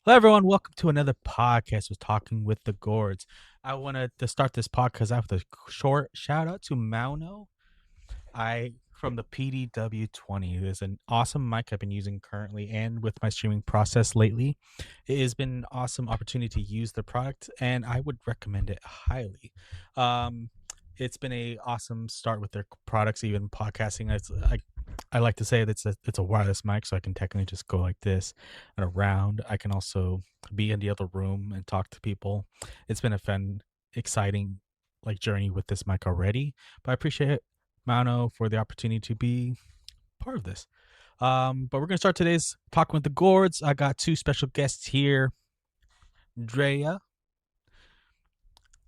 Hello, everyone. Welcome to another podcast with Talking with the Gourds. I wanted to start this podcast out with a short shout out to Mauno. I from the PDW20. It is an awesome mic I've been using currently and with my streaming process lately. It has been an awesome opportunity to use the product, and I would recommend it highly. Um, it's been a awesome start with their products, even podcasting. I like to say that it's a wireless mic, so I can technically just go like this and around. I can also be in the other room and talk to people. It's been a fun, exciting like journey with this mic already. But I appreciate Mano for the opportunity to be part of this. But we're gonna start today's talking with the Gourds. I got two special guests here, Drea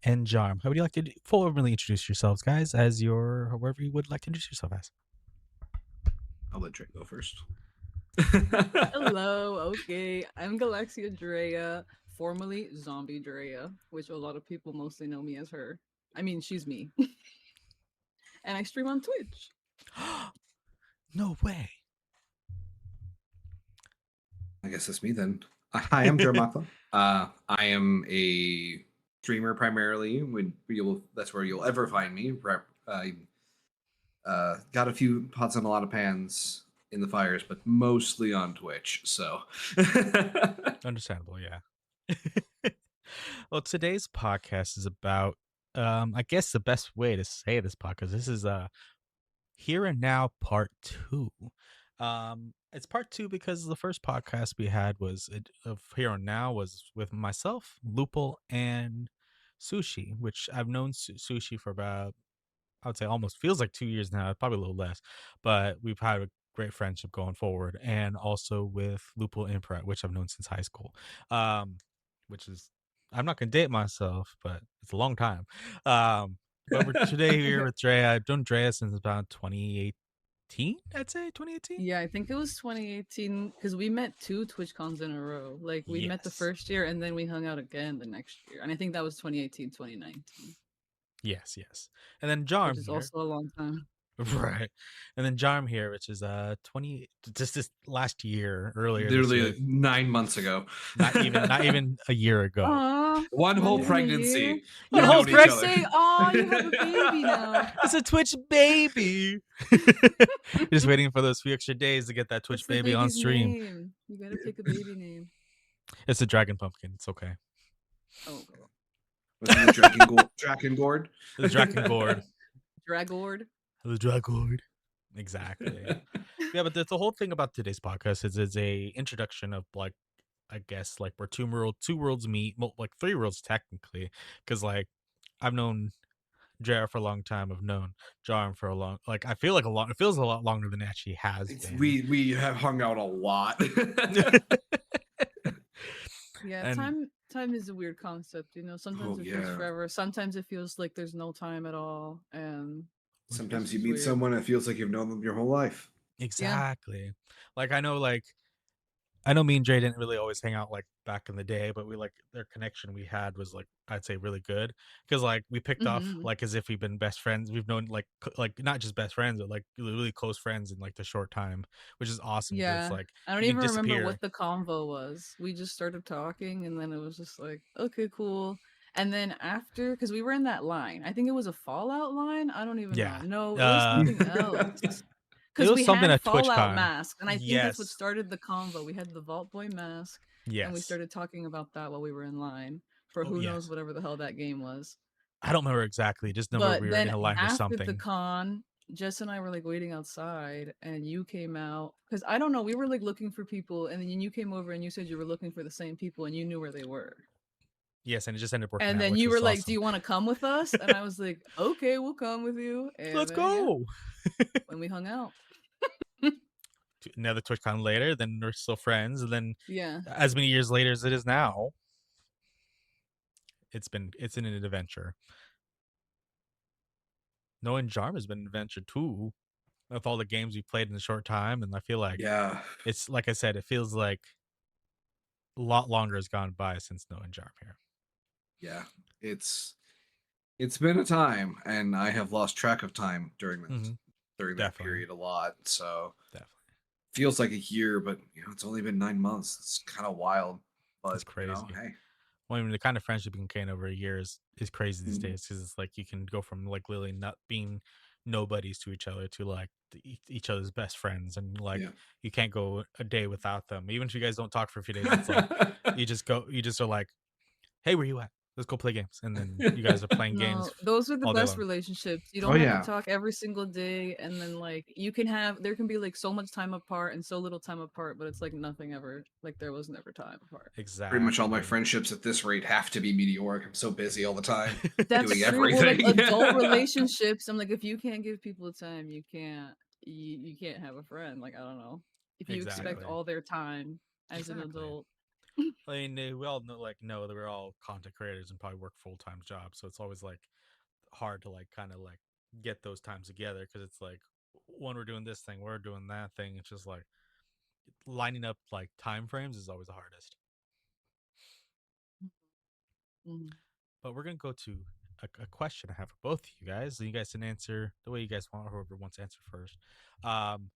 and Jarm. How would you like to formally introduce yourselves, guys, as your whoever you would like to introduce yourself as? I'll let Trey go first. Hello, okay. I'm GalaxiaDrea, formerly Zombie Drea, which a lot of people mostly know me as her. I mean, she's me. And I stream on Twitch. No way. I guess that's me then. Hi, I'm Jarmakla. I am a streamer primarily. That's where you'll ever find me. I got a few pots and a lot of pans in the fires, but mostly on Twitch. So Understandable, yeah. Well, today's podcast is about I guess the best way to say this podcast, this is Here and Now Part 2. It's Part 2 because the first podcast we had of Here and Now was with myself, Lupul, and Sushi, which I've known Sushi for about, I would say almost feels like 2 years now, probably a little less, but we've had a great friendship going forward, and also with Lupul Impret, which I've known since high school, which is, I'm not gonna date myself, but it's a long time. But we're today here with Drea. I've known Drea since about 2018. I'd say 2018. Yeah, I think it was 2018 because we met two TwitchCons in a row. Like, we met the Yes, first year and then we hung out again the next year. And I think that was 2018, 2019, yes. And then which Jarm is here. also a long time. Right. And then Jarm here, which is 20, just this last year, earlier this year. literally 9 months ago. Not even a year ago. Aw, One not whole even a year. pregnancy. One Yeah, We've I whole was known each gonna other. say, aw, you have a baby now. It's a Twitch baby. Just waiting for those few extra days to get that Twitch What's the baby on baby's stream. name? You gotta pick a baby name. It's a dragon pumpkin. It's okay. Oh, Was it the Draken Gourd? The dragon gourd. Dragord. The dragon. Exactly. Yeah, but the whole thing about today's podcast is it's a introduction of, like, I guess, like, where two worlds meet, like three worlds technically, because like I've known JR for a long time. I've known Jarm for a long, like, I feel like it feels a lot longer than it actually has been. We have hung out a lot. Yeah, And time is a weird concept, you know. Sometimes Oh it feels yeah. forever. Sometimes it feels like there's no time at all, and it's Sometimes you just meet weird. someone that feels like you've known them your whole life. Yeah. exactly, I know me and Jay didn't really always hang out like back in the day, but we, like, their connection we had was, like, I'd say really good, because like we picked off Hmm. like as if we've been best friends. We've known like not just best friends, but like really close friends in like the short time, which is awesome because it's Yeah. like I don't you can even remember disappear. what the convo was. We just started talking, and then it was just like, okay, cool. And then after, because we were in that line, I think it was a Fallout line. I don't even know. Yeah. No, it was something else. It Because was we something had at Fallout TwitchCon. mask, and I think that's what Yes. started the convo. We had the Vault Boy mask, and we Yes. started talking about that while we were in line for Oh, who knows yes. whatever the hell that game was. I don't remember exactly. Just remember But we were in then a line for after the something. con, Jess and I were like waiting outside, and you came out because I don't know. We were like looking for people, and then you came over and you said you were looking for the same people, and you knew where they were. Yes, and it just ended up working And out, then which you were was like, "Do awesome. you want to come with us?" And I was like, "Okay, we'll come with you." And Let's then yeah, go. when we hung out, Another TwitchCon later, then we're still friends, and then yeah, as many years later as it is now, it's an adventure. Knowing Jarm has been an adventure too, with all the games we played in a short time, and I feel like Yeah. it's like I said, it feels like a lot longer has gone by since knowing Jarm here. Yeah. It's been a time, and I have lost track of time during that Definitely, period a lot. So definitely. feels like a year, but it's only been 9 months. It's kind of wild. But It's crazy. hey. Well, I mean, the kind of friendship you can gain over a year is crazy these Mhm. days because it's like you can go from like literally not being nobodies to each other to like each other's best friends, and like Yeah. you can't go a day without them. Even if you guys don't talk for a few days, it's like you just are like, hey, where you at? Let's go play games, and then you guys are playing games No, those are the all day best long. relationships. You Oh don't have to yeah. talk every single day, and then like there can be like so much time apart and so little time apart, but it's like nothing ever, like there was never time apart. Pretty much all my Exactly. friendships at this rate have to be meteoric. I'm so busy all the time That's doing true. Well, like everything. adult relationships, I'm like, if you can't give people time, you can't have a friend. Like I don't know. If you expect Exactly. all their time as an Exactly. adult. I mean, we all know that we're all content creators and probably work full time jobs, so it's always like hard to like kind of like get those times together because it's like when we're doing this thing, we're doing that thing. It's just like lining up like time frames is always the hardest. Mhm. But we're gonna go to a question I have for both of you guys. And you guys can answer the way you guys want, whoever wants to answer first. Um,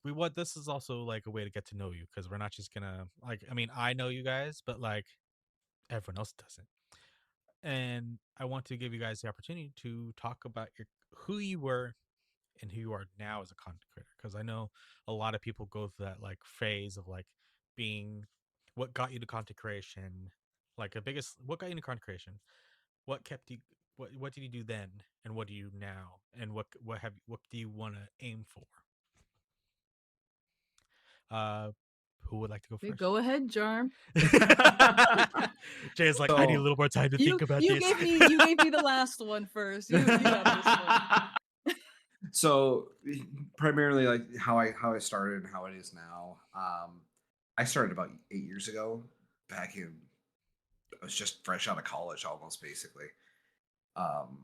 we want this is also like a way to get to know you because we're not just gonna like. I mean, I know you guys, but like everyone else doesn't. And I want to give you guys the opportunity to talk about who you were and who you are now as a content creator, because I know a lot of people go through that like phase of like being what got you to content creation, like the biggest what got you into content creation, what kept you, what did you do then, and what do you now, and what do you want to aim for? uh who would like to go Okay, first? go ahead, Jarm. Jay's like, I need a So little more time to think about You this. gave me the last one first. You got this one. So primarily like how I started and how it is now. I started about 8 years ago. Back in I was just fresh out of college, almost basically. Um,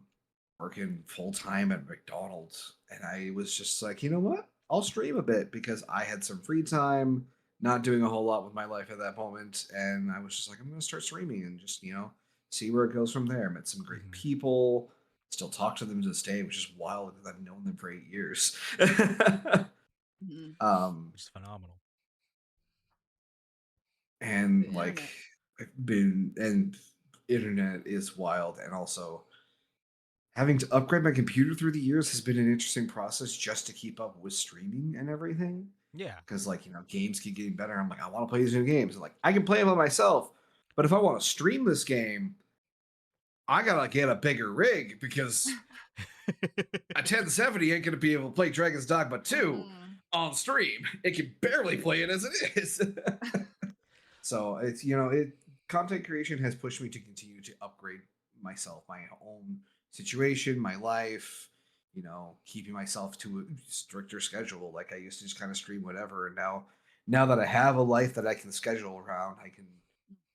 Working full time at McDonald's, and I was just like, you know what? I'll stream a bit because I had some free time, not doing a whole lot with my life at that moment, and I was just like, I'm going to start streaming and just see where it goes from there. Met some great Mhm. people, still talk to them to this day, which is wild because I've known them for 8 years. Mhm. um, Which is phenomenal. The and like internet. I've been and internet is wild, and also having to upgrade my computer through the years has been an interesting process just to keep up with streaming and everything. Yeah. Because like games keep getting better. I'm like, I want to play these new games. And like I can play them by myself, but if I want to stream this game, I gotta get a bigger rig because a 1070 ain't gonna be able to play Dragon's Dogma 2 Mm. on stream. It can barely play it as it is. So it's content creation has pushed me to continue to upgrade myself, my own situation, my life, keeping myself to a stricter schedule. Like I used to just kind of stream whatever, and now that I have a life that I can schedule around, I can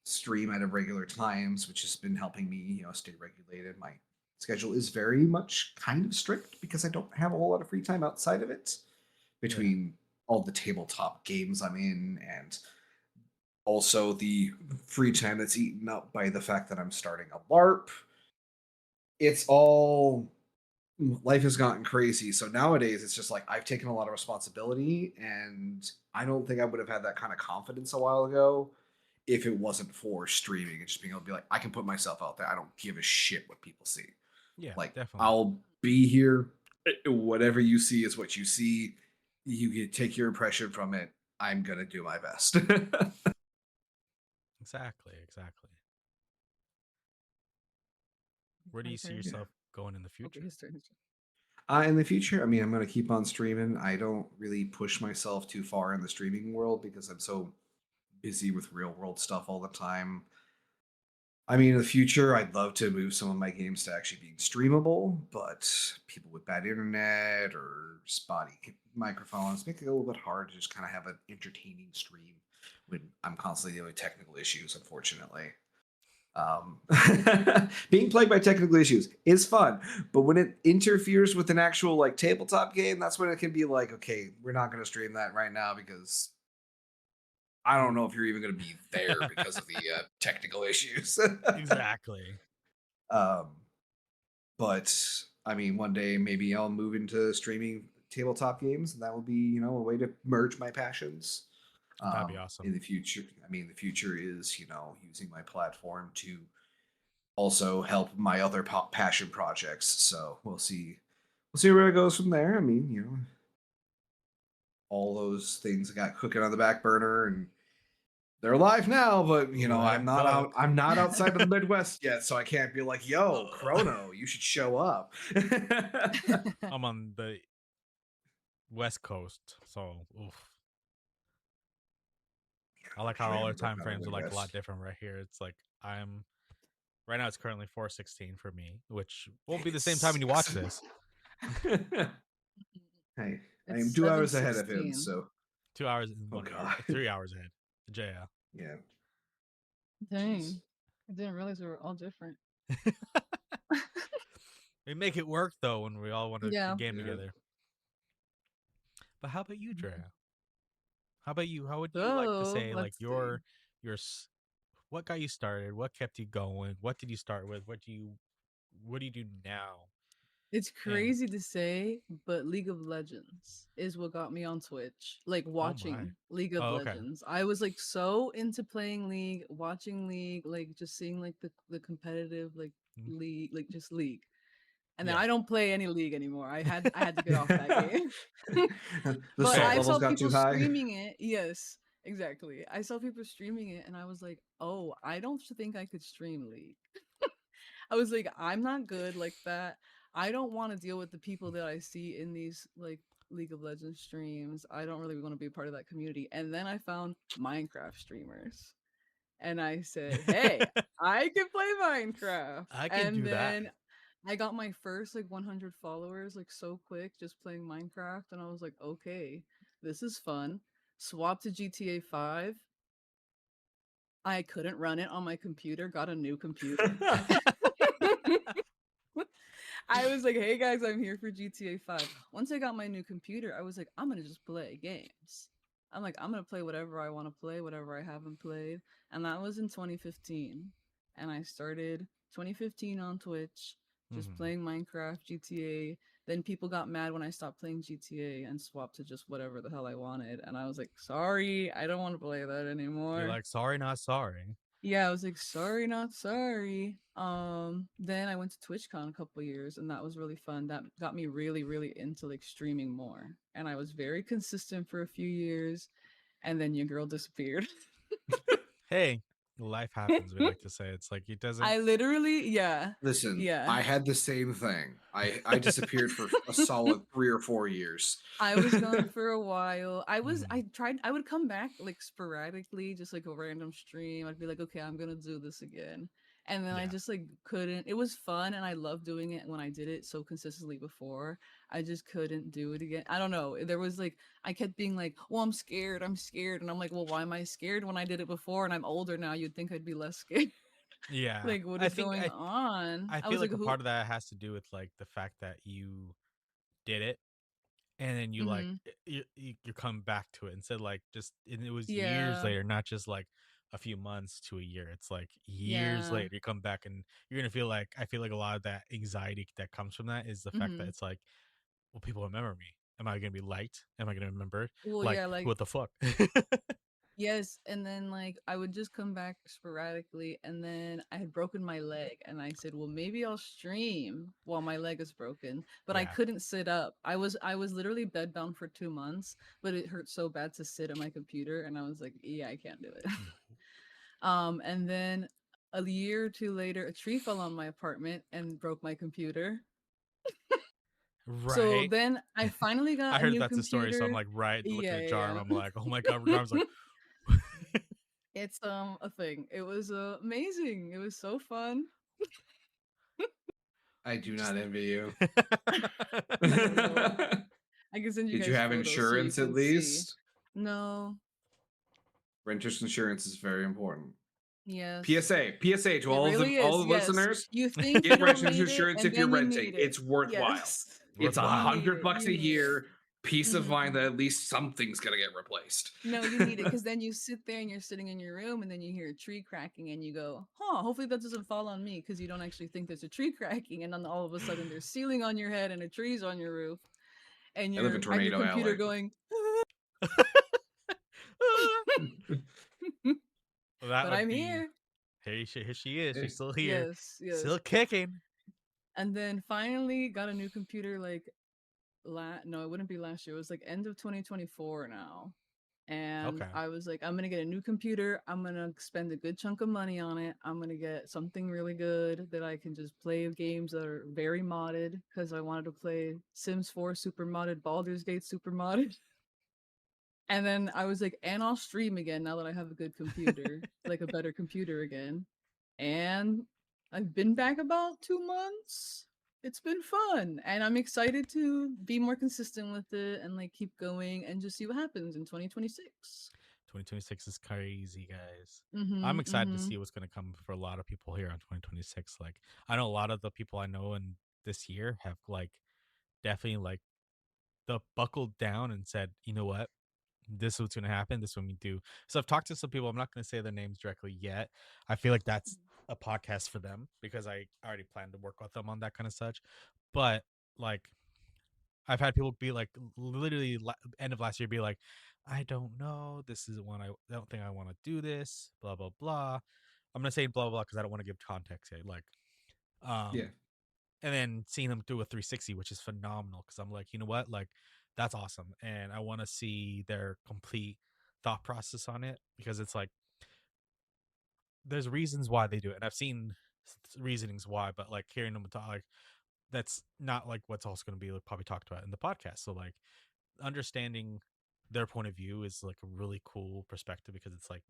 stream at irregular times, which has been helping me, stay regulated. My schedule is very much kind of strict because I don't have a whole lot of free time outside of it Yeah. between all the tabletop games I'm in and also the free time that's eaten up by the fact that I'm starting a LARP. It's all life has gotten crazy. So nowadays it's just like I've taken a lot of responsibility, and I don't think I would have had that kind of confidence a while ago if it wasn't for streaming and just being able to be like, I can put myself out there. I don't give a shit what people see. Yeah, Like definitely. I'll be here. Whatever you see is what you see. You can take your impression from it. I'm gonna do my best. Exactly. Where do My you see turn. Yeah. yourself going in the Okay, future? his turn. His turn. In the future, I mean, I'm going to keep on streaming. I don't really push myself too far in the streaming world because I'm so busy with real world stuff all the time. I mean, in the future, I'd love to move some of my games to actually being streamable, but people with bad internet or spotty microphones make it a little bit hard to just kind of have an entertaining stream when I'm constantly dealing with technical issues, unfortunately. Um, Being plagued by technical issues is fun, but when it interferes with an actual like tabletop game, that's when it can be like, okay, we're not going to stream that right now because I don't know if you're even going to be there because of the technical issues. Exactly. um, but I mean, one day maybe I'll move into streaming tabletop games, and that will be a way to merge my passions. That'd be awesome. In the future. I mean, the future is, using my platform to also help my other passion projects. So we'll see. We'll see where it goes from there. I mean, all those things I got cooking on the back burner, and they're alive now. But I'm not out. I'm not outside of the Midwest yet, so I can't be like, "Yo, Chrono, you should show up." I'm on the West Coast, so oof. I like how all our time frames are like a lot different right here. It's like I'm right now. It's currently 4:16 for me, which won't be the same time when you watch this. Hey, I It's am 2 hours ahead of him, 7:16. so 2 hours and Oh, 1 hour, God. 3 hours ahead. JL. yeah. Dang. Jeez. I didn't realize we were all different. We make it work though when we all want to Yeah. game Yeah. together. But how about you, Drea? How about you? How would you like to So say like let's see. your what got you started? What kept you going? What did you start with? What do you do now? It's And crazy to say, but League of Legends is what got me on Twitch. Like oh my. watching League of Oh, okay. Legends. I was like so into playing League, watching League, like just seeing like the competitive like Mhm. League, like just League. And then Yeah. I don't play any League anymore. I had to get off that game. The But salt I levels saw got people too high. streaming it. Yes, exactly. I saw people streaming it and I was like, "Oh, I don't think I could stream League." I was like, "I'm not good like that. I don't want to deal with the people that I see in these like League of Legends streams. I don't really want to be a part of that community." And then I found Minecraft streamers. And I said, "Hey, I can play Minecraft." I can And do that. then I got my first like 100 followers like so quick just playing Minecraft and I was like, "Okay, this is fun." Swapped to GTA 5. I couldn't run it on my computer, got a new computer. I was like, "Hey guys, I'm here for GTA 5." Once I got my new computer, I was like, "I'm going to just play games." I'm like, "I'm going to play whatever I want to play, whatever I haven't played." And that was in 2015. And I started 2015 on Twitch, just Mhm. playing Minecraft, GTA. Then people got mad when I stopped playing GTA and swapped to just whatever the hell I wanted. And I was like, "Sorry, I don't want to play that anymore." You're like, sorry, not sorry. Yeah, I was like, "Sorry, not sorry." Then I went to TwitchCon a couple years, and that was really fun. That got me really, really into like streaming more. And I was very consistent for a few years, and then your girl disappeared. Hey, life happens. We like to say it's like it doesn't. I literally, yeah, Listen, yeah. I had the same thing. I disappeared for a solid 3 or 4 years. I was gone for a while. Mhm. I would come back like sporadically, just like a random stream. I'd be like, "Okay, I'm gonna do this again." And then I Yeah. just like couldn't. It was fun and I loved doing it when I did it so consistently before. I just couldn't do it again. I don't know. There was like I kept being like, "Well, I'm scared. I'm scared." And I'm like, "Well, why am I scared when I did it before and I'm older now? You'd think I'd be less scared." Yeah. Like, what I is think going on? I I feel was like, like a "Who?" part of that has to do with like the fact that you did it and then you like Mhm. you come back to it instead like just and it was years Yeah. later, not just like a few months to a year. It's like years Yeah. later you come back and you're gonna feel like I feel like a lot of that anxiety that comes from that is the fact that Mhm. it's like, well, people remember me. Am I gonna be liked? Am I gonna remember? Well, Like yeah, like what the fuck? yes, and then like I would just come back sporadically, and then I had broken my leg, and I said, "Well, maybe I'll stream while my leg is broken." But I Yeah. couldn't sit up. I was literally bedbound for 2 months, but it hurt so bad to sit at my computer, and I was like, "Yeah, I can't do it." No. And then a year or two later, a tree fell on my apartment and broke my computer. So Right. then I finally I got a heard new that's the story, so I'm computer. like right looking Yeah, at yeah, Jar and yeah. I'm like, oh my god, Jar's like It's a thing. It was amazing. It was so fun. I do Just not envy you. I know. I can send you Did you guys have photos so you insurance at can see. least? No. Renter's insurance is very important. Yes. PSA to It really all is. the Yes. listeners. You think you Get don't renter's need it, insurance and if you're then you renting. need it. It's worthwhile. Yes. It's a You worthwhile. need hundred it. bucks You a need it. year. Peace of mind Hmm. that at least something's gonna get replaced. No, you need it because then you sit there and you're sitting in your room and then you hear a tree cracking and you go, "Huh, hopefully that doesn't fall on me," because you don't actually think there's a tree cracking, and then all of a sudden there's ceiling on your head and a tree's on your roof, and I live in you're at your Tornado computer Alley. going, Well, that But would I'm be. here. Here she is. She's Hey. still here, Yes, yes. still kicking. And then finally got a new computer like no, it wouldn't be last year. It was like end of 2024 now. And Okay. I was like, I'm gonna get a new computer. I'm gonna spend a good chunk of money on it. I'm gonna get something really good that I can just play games that are very modded because I wanted to play Sims 4 super modded, Baldur's Gate super modded. And then I was like, and I'll stream again now that I have a good computer, like a better computer again. And I've been back about 2 months. It's been fun. And I'm excited to be more consistent with it and like keep going and just see what happens in 2026. 2026 is crazy, guys. I'm Mm-hmm. excited to Mm-hmm. see what's going to come for a lot of people here on 2026. Like, I know a lot of the people I know in this year have like definitely like the buckled down and said, you know what, this is what's going to happen. This is what we do. So I've talked to some people. I'm not going to say their names directly yet. I feel like that's a podcast for them because I already planned to work with them on that kind of such. But like, I've had people be like, literally, end of last year, be like, I don't know. This is one I don't think I want to do this. Blah blah blah. I'm gonna say blah blah because I don't want to give context here. Like, Yeah. and then seeing them do a 360, which is phenomenal because I'm like, you know what, like that's awesome, and I want to see their complete thought process on it because it's like there's reasons why they do it, and I've seen reasonings why, but like hearing them talk, like that's not like what's also going to be like, probably talked about in the podcast. So like understanding their point of view is like a really cool perspective because it's like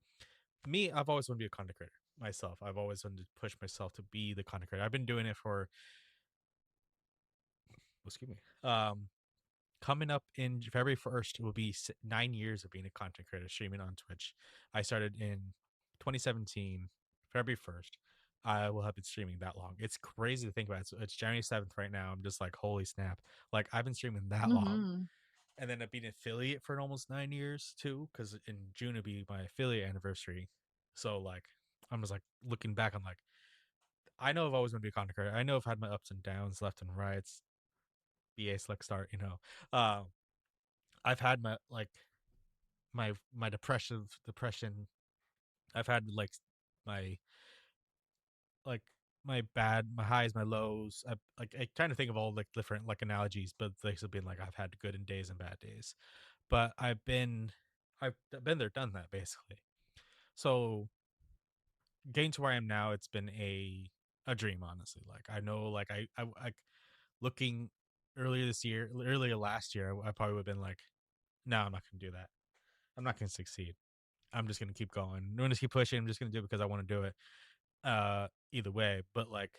me, I've always wanted to be a content creator myself. I've always wanted to push myself to be the content creator. I've been doing it for excuse me. Coming up in February 1st, it will be 9 years of being a content creator streaming on Twitch. I started in 2017, February 1st. I will have been streaming that long. It's crazy to think about. It's January 7th right now. I'm just like, holy snap. Like, I've been streaming that long. Mm-hmm. And then I've been an affiliate for almost 9 years too, because in June it'll be my affiliate anniversary. So, like, I'm just like looking back, I'm like, I know I've always been to be a content creator. I know I've had my ups and downs, left and rights, BA select start, you know. I've had my like my depression. I've had my like my highs, my lows. I trying to think of all like different like analogies, but like have been like I've had good and days and bad days. But I've been there, done that basically. So getting to where I am now, it's been a dream, honestly. Like I know, like I like looking earlier last year, I probably would have been like, no, I'm not gonna do that. I'm not gonna succeed. I'm just gonna keep going. I'm gonna keep pushing. I'm just gonna do it because I want to do it. Either way, but like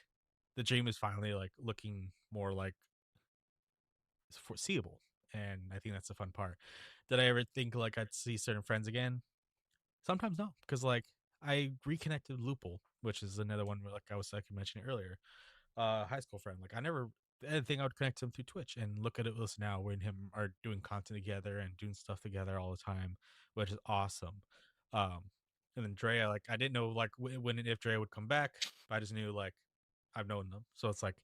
the dream is finally like looking more like foreseeable, and I think that's the fun part. Did I ever think like I'd see certain friends again? Sometimes no, because like I reconnected with Loople, which is another one where, like I could mention earlier, high school friend. Like I never didn't think I would connect him through Twitch, and look at us now. We and him are doing content together and doing stuff together all the time, which is awesome. Um, and then Drea, like I didn't know like when and if Drea would come back, but I just knew like I've known them, so it's like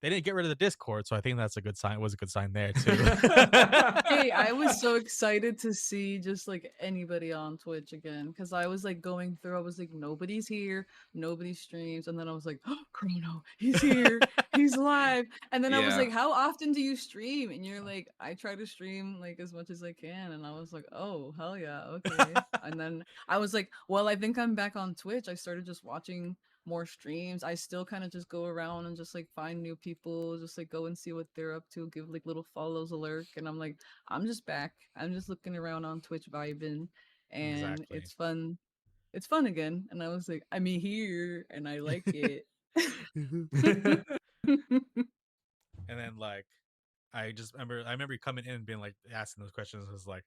they didn't get rid of the Discord, so I think that's a good sign. It was a good sign there too. Hey, I was so excited to see just like anybody on Twitch again because I was like going through, I was like, nobody's here, nobody streams. And then I was like, oh, Chrono, he's here, he's live. And then I was Yeah. like, how often do you stream? And you're like, I try to stream like as much as I can. And I was like, oh, hell yeah, okay. And then I was like, well, I think I'm back on Twitch. I started just watching more streams. I still kind of just go around and just like find new people, just like go and see what they're up to, give like little follows, a lurk, and I'm like, I'm just back. I'm just looking around on Twitch vibing, and Exactly. it's fun again. And I was like, I'm here and I like it. And then like I remember coming in and being like asking those questions. I was like,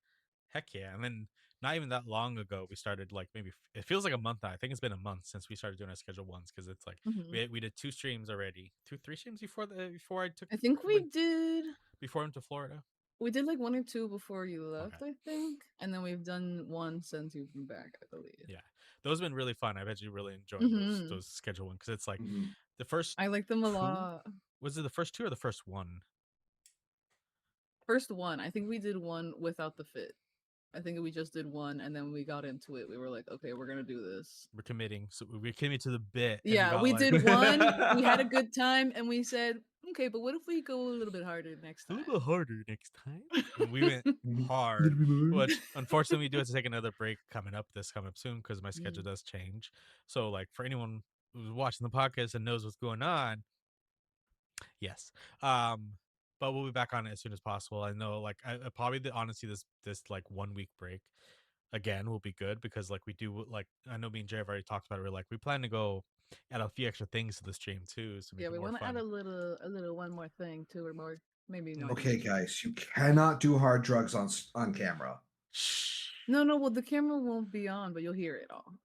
heck yeah. And then not even that long ago we started like maybe it feels like a month now. I think it's been a month since we started doing our schedule once because it's like Mhm. we did 2 streams already, 3 streams before I took I think went before I went to Florida. we did like one or two before you Okay. left, I think, and then we've done one since you've been back, I believe. Yeah, those have been really fun. I've actually really enjoyed Hmm. those schedule ones because it's like Mhm. the first I like them a two. lot. Was it the first two or the first one? First one, I think we did one without the fit. I think we just did one, and then when we got into it, we were like, okay, we're gonna do this. We're committing. So we're committing to the bit. Yeah, and we got, did one. We had a good time, and we said, okay, but what if we go a little bit harder next a time? little harder next time. And we went hard, which unfortunately we do have to take another break coming up soon because my schedule does change. So like for anyone who's watching the podcast and knows what's going on, yes. But we'll be back on it as soon as possible. I know like I probably honestly this like 1 week break again will be good because like we do like I know me and Jay have already talked about it. We're like we plan to go add a few extra things to the stream too, so make Yeah, it we more want to fun. add a little one more thing too, or more, maybe not. Okay, guys, you cannot do hard drugs on camera. Shh. No, well, the camera won't be on, but you'll hear it all.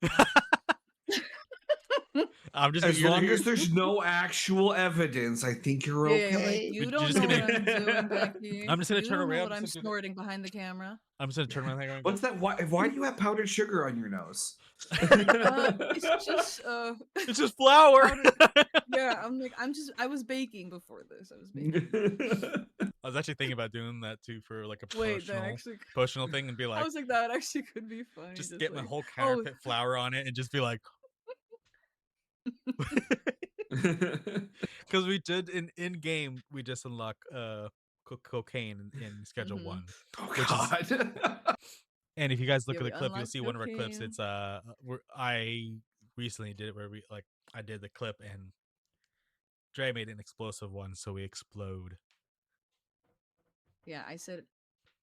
I'm just As long as there's no actual evidence, I think you're Yeah, okay. like you You're don't just know gonna- what I'm doing back here. I'm just gonna You turn don't know around. what I'm snorting behind the camera. I'm just gonna turn around and What's that? Why do you have powdered sugar on your nose? It's just it's just flour. Yeah, I was baking before this. I was baking. I was actually thinking about doing that too for like a Wait, that actually personal thing and be I like, was like, that actually could be funny. just get my like, whole counterfeit flour on it and just be like, because we did in game we just unlock cocaine in schedule 1. Oh God. And if you guys look Yeah, at we the clip, you'll unlocked see one of our clips. cocaine. It's I recently did it where I did the clip and Dre made an explosive one, so we explode. Yeah, I said,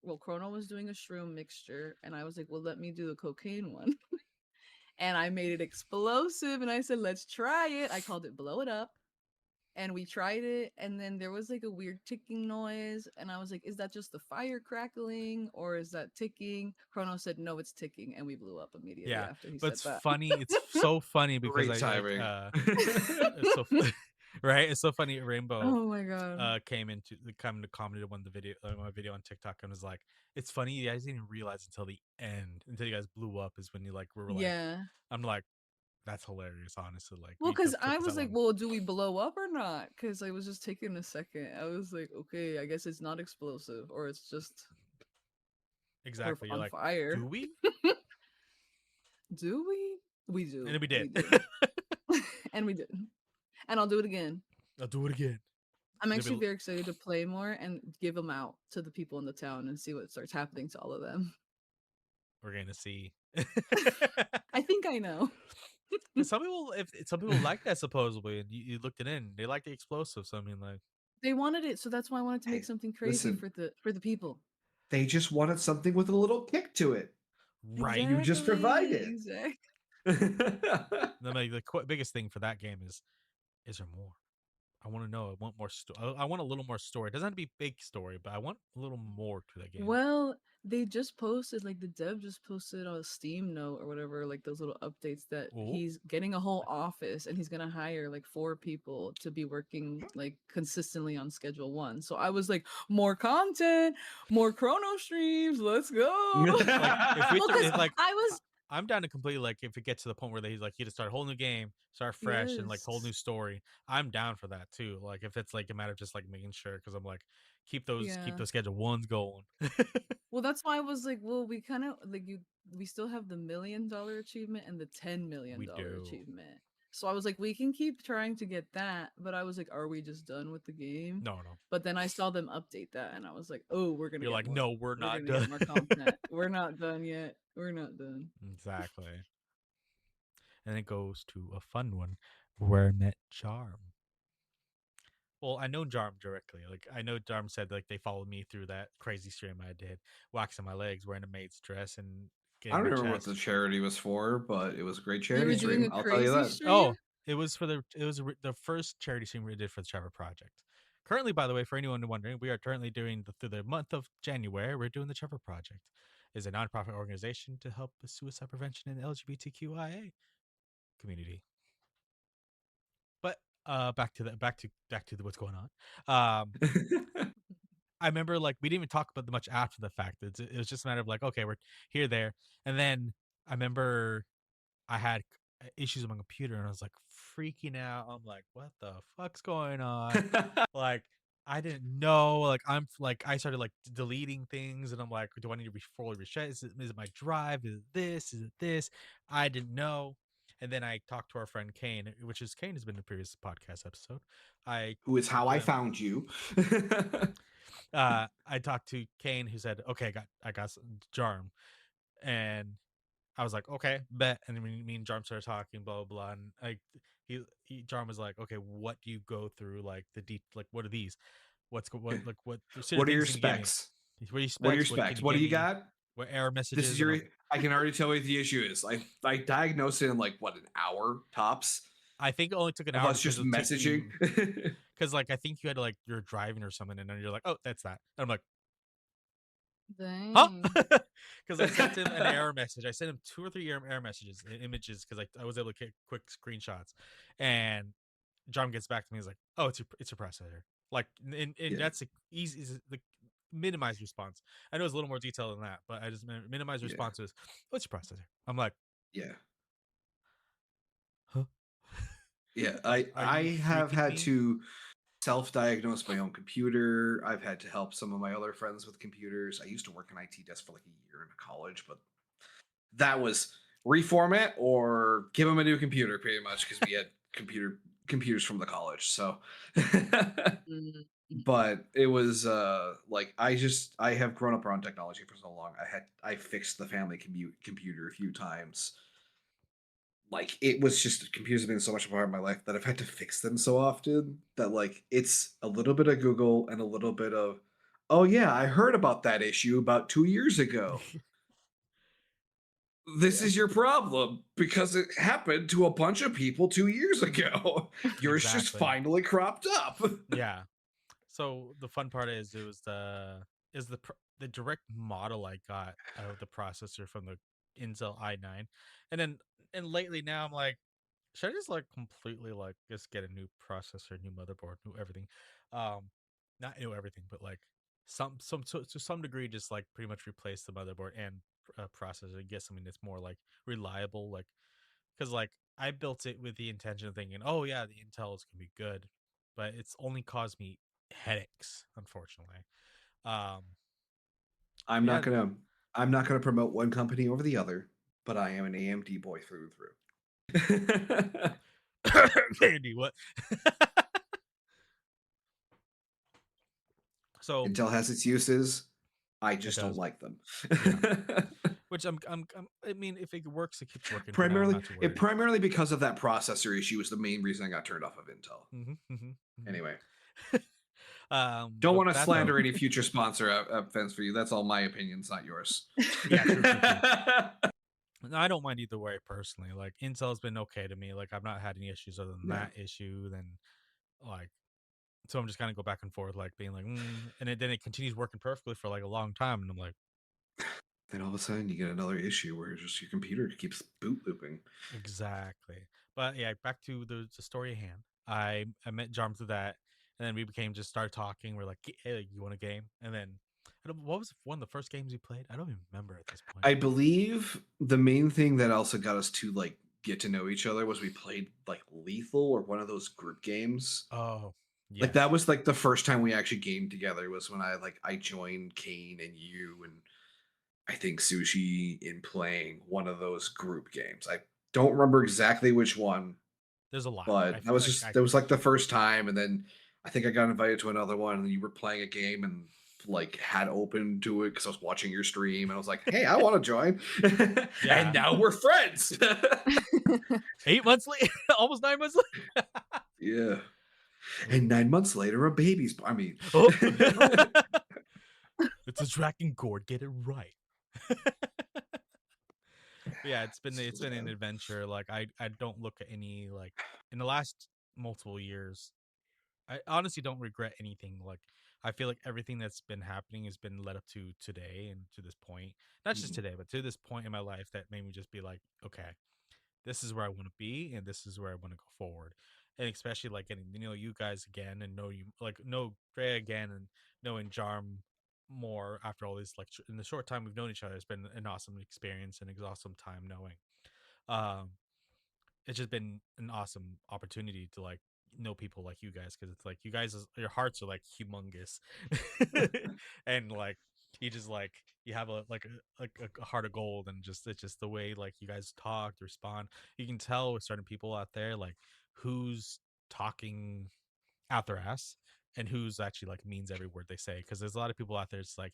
well, Chrono was doing a shroom mixture, and I was like, well, let me do the cocaine one. And I made it explosive, and I said, let's try it. I called it Blow It Up. And we tried it, and then there was like a weird ticking noise, and I was like, is that just the fire crackling, or is that ticking? Chrono said, no, it's ticking, and we blew up immediately after he said that. Funny. It's so funny because Great timing. it's so right. It's so funny. Rainbow Oh my god. came to commented on the video, my video on TikTok, and was like, "It's funny. You guys didn't realize until the end, until you guys blew up, is when you like were like." Yeah. I'm like, that's hilarious, honestly. Like, Well, because I was like, well, do we blow up or not? Because I was just taking a second. I was like, okay, I guess it's not explosive, or it's just exactly on like, fire. do we? Do we? We do. And we did. And we did. And I'll do it again. I'll do it again. I'm actually very excited to play more and give them out to the people in the town and see what starts happening to all of them. We're gonna see. I think I know. Some people like that supposedly, and you looked it in. They like the explosive. So I mean, like, they wanted it, so that's why I wanted to make something crazy for the people. They just wanted something with a little kick to it. Right? Exactly, you just provided. Exactly. The biggest thing for that game is there more? I want to know. I want more story. I want a little more story. It doesn't have to be big story, but I want a little more to that game. Well, they just posted, like the dev just posted on a Steam note or whatever, like those little updates that he's getting a whole office and he's gonna hire like 4 people to be working like consistently on schedule 1. So I was like, more content, more Chrono streams, let's go. Like, I'm down to completely like if it gets to the point where he's like he just start a whole new game, start fresh, and like whole new story. I'm down for that too. Like if it's like a matter of just like making sure, because I'm like keep those schedule 1s going. Well, that's why I was like, well, we kind of like we still have the $1 million achievement and the $10 million achievement. So I was like, we can keep trying to get that, but I was like, are we just done with the game? No. But then I saw them update that, and I was like, oh, we're gonna. You're like, more. no, we're not done. Get more content. We're not done yet. We're not done. Exactly. And it goes to a fun one where I met Jarm. Well, I know Jarm directly. Like I know Jarm said like they followed me through that crazy stream I did, waxing my legs, wearing a maid's dress, and I don't remember what the charity was for, but it was a great charity stream. I'll tell you that. Stream? Oh, it was the first charity stream we did for the Trevor Project. Currently, by the way, for anyone wondering, we are currently doing through the month of January. We're doing the Trevor Project. It's a nonprofit organization to help with suicide prevention in the LGBTQIA community. But back to what's going on. I remember like we didn't even talk about much after the fact. It was just a matter of like, okay, we're here, there, and then I remember I had issues with my computer and I was like freaking out. I'm like, what the fuck's going on? Like I didn't know. Like I'm like I started like deleting things, and I'm like, do I need to fully reset? Is it my drive? Is it this? Is it this? I didn't know. And then I talked to our friend Kane, which is Kane has been in the previous podcast episode. I Who is talked how to I him. found you. I talked to Kane, who said, "Okay, I got Jarm," and I was like, "Okay, bet." And then me and Jarm started talking, blah blah blah, and like Jarm was like, "Okay, what do you go through? Like like what are these? What sort of What are things your can you give me? specs? What are your What are your specs? What can specs? you What do give you me? got? What error This is messages?" And your. I'm I can already tell what the issue is. I diagnosed it in like what, an hour tops I think it only took an of hour us because just it took messaging. you because like I think you had to like you're driving or something, and then you're like, "Oh, that's that." And I'm like, huh? Dang. Because I sent him an error message. I sent him 2 or 3 error messages, images, because I was able to get quick screenshots. And John gets back to me. He's like, "Oh, it's your processor." Like, and Yeah, that's easy. The minimized response. I know it's a little more detailed than that, but I just minimized yeah, response is, "Oh, it's your processor." I'm like, yeah, "Huh?" yeah. Like, I are I you have freaking had me? to self-diagnose my own computer. I've had to help some of my other friends with computers. I used to work in IT desk for like a year in college, but that was reformat or give them a new computer, pretty much, because we had computers from the college. So, Mm. but it was like I have grown up around technology for so long. I fixed the family computer a few times. Like, it was just, computers have been so much a part of my life that I've had to fix them so often that, like, it's a little bit of Google and a little bit of, oh yeah, I heard about that issue about 2 years ago. This Yeah, is your problem because it happened to a bunch of people 2 years ago. Yours just exactly. finally cropped up. Yeah. So the fun part is it was the direct model I got of the processor from the Intel i9, and then and lately now I'm like, should I just like completely like just get a new processor, new motherboard, new everything, um, not new everything, but like to some degree just like pretty much replace the motherboard and processor and get something that's more like reliable, like because like I built it with the intention of thinking, oh yeah, the Intel is gonna be good, but it's only caused me headaches, unfortunately. Um, I'm not yeah, gonna I'm not gonna promote one company over the other, but I am an AMD boy through and through. Andy, what? So Intel has its uses. I it just don't does, like them. yeah. Which I mean, if it works, it keeps working for now. I'm primarily, not too it worried. primarily because of that processor issue was the main reason I got turned off of Intel. Hmm, hmm, hmm. Anyway, don't But want to that though, slander any future sponsor offense for you. That's all my opinions, not yours. yeah, true, true, true. No, I don't mind either way personally. Like Intel's been okay to me. Like I've not had any issues other than Yeah. that issue. Then like so I'm just kind of go back and forth, like being like, and then it continues working perfectly for like a long time, and I'm like, Then all of a sudden you get another issue where just your computer keeps boot looping. exactly. But yeah, back to the story at hand. I met Jarm through that, and then we became just started talking. We're like, hey, you want a game? And then what was one of the first games we played? I don't even remember at this point. I believe the main thing that also got us to like get to know each other was we played like Lethal or one of those group games. Oh Like, yes. that was like the first time we actually gamed together, was when I joined Kane and you and I think Sushi in playing one of those group games. I don't remember exactly which one, There's a lot. but that was just, that was like the first time. And then I think I got invited to another one, and you were playing a game and like had open to it because I was watching your stream, and I was like, hey, I want to join. And Yeah. now we're friends. 8 months later, almost 9 months later. Yeah. And 9 months later, a baby's. I mean, Oh, it's a tracking cord. Get it right. Yeah, it's been an adventure. Like I don't look at any like in the last multiple years. I honestly don't regret anything. Like I feel like everything that's been happening has been led up to today and to this point. Not just today, but to this point in my life that made me just be like, okay, this is where I want to be and this is where I want to go forward. And especially like getting to know you guys again and know you like know Drea again and knowing Jarm more after all this like in the short time we've known each other, it's been an awesome experience and an awesome time knowing. Um it's just been an awesome opportunity to like know people like you guys, because it's like you guys, your hearts are like humongous, and like you just like you have a a heart of gold, and just it's just the way like you guys talk, respond. You can tell with certain people out there like who's talking out their ass and who's actually like means every word they say, because there's a lot of people out there. It's like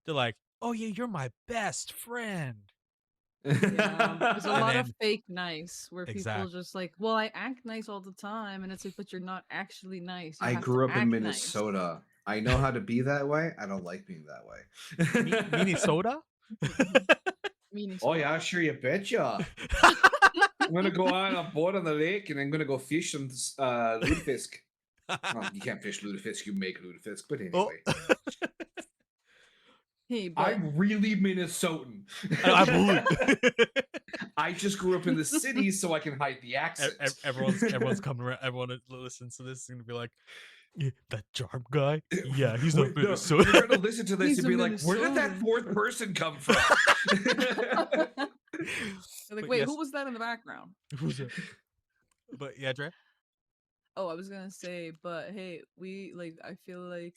they're like, oh yeah, you're my best friend, Yeah, there's a and lot of then fake nice where people exact just like, well, I act nice all the time, and it's like, but you're not actually nice. You I have to grew up in act nice. Minnesota. I know how to be that way. I don't like being that way. Minnesota. Meaning Oh soda. yeah, sure you betcha. I'm gonna go on a boat on the lake and I'm gonna go fish some lutefisk. Well, you can't fish lutefisk, you make lutefisk, but Oh, anyway. Hey, but I'm really Minnesotan. I believe. I just grew up in the city so I can hide the accent. Everyone's coming around. Everyone that listens to this is gonna be like, yeah, that Jarm guy. Yeah, he's a Wait, no, Minnesota. you're gonna listen to this He's and a be like, where did that Minnesotan. fourth person come from? Like, But wait, yes, who was that in the background? who's that? But yeah, Dre. Oh, I was gonna say, but hey, we like, I feel like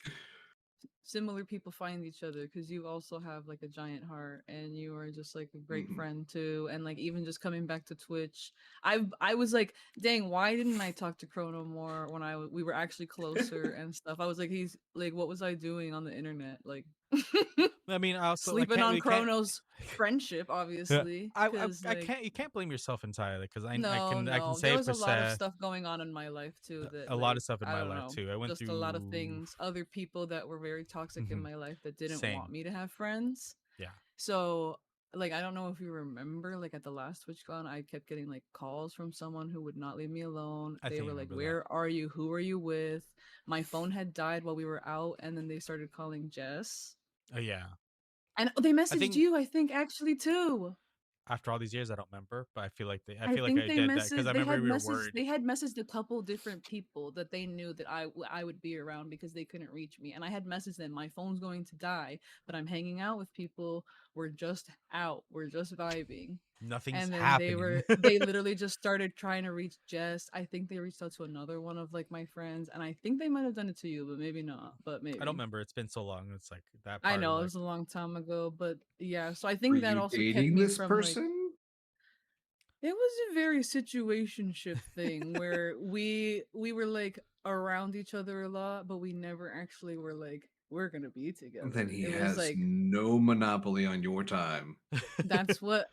similar people find each other because you also have like a giant heart and you are just like a great Mhm. friend too. And like even just coming back to Twitch, I was like, dang, why didn't I talk to Chrono more when we were actually closer and stuff? I was like, he's like, what was I doing on the internet? Like I mean, I also like sleeping can't on we can't. Chrono's friendship, Yeah, obviously, because I like can't. You can't blame yourself entirely, because no, I can no. say There it was for a lot of stuff going on in my life too that a lot of like stuff in I my don't life know, too. I went just a lot of through things, other people that were very toxic in Mhm. my life that didn't want Same. me to have friends. Yeah, So like I don't know if you remember like at the last TwitchCon I kept getting like calls from someone who would not leave me alone. I They think I were like, remember that. "Where are you? Who are you with?" My phone had died while we were out and then they started calling Jess. Yeah, And they I messaged think you, I think actually too. after all these years, I don't remember, but I I feel like think I did that because I remember we were worried. they had messaged a couple different people that they knew that I would be around because they couldn't reach me. And I had messaged them, my phone's going to die, but I'm hanging out with people. We're just out. We're just vibing. Nothing's And then happening. they literally just started trying to reach Jess. I think they reached out to another one of like my friends, and I think they might have done it to you, but maybe not. But I don't maybe. remember. It's been so long. It's like that I part of know it like was a long time ago, but yeah, so I Were think that you also kept dating me this from like person? it was a very situationship thing where we were like around each other a lot, but we never actually were like we're gonna be Then together. he It was has like no monopoly on your time. that's what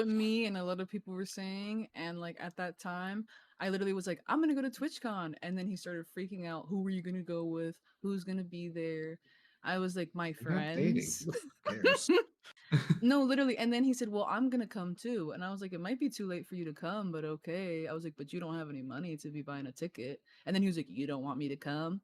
me and a lot of people were saying. And like at that time, I literally was like, I'm gonna go to TwitchCon, and then he started freaking out. Who are you gonna go with? Who's gonna be there? I was like, my You're not dating. friends. Who the fuck cares? No, literally. And then he said, well, I'm going to come too. And I was like, it might be too late for you to come, but okay. I was like, but you don't have any money to be buying a ticket. And then he was like, you don't want me to come?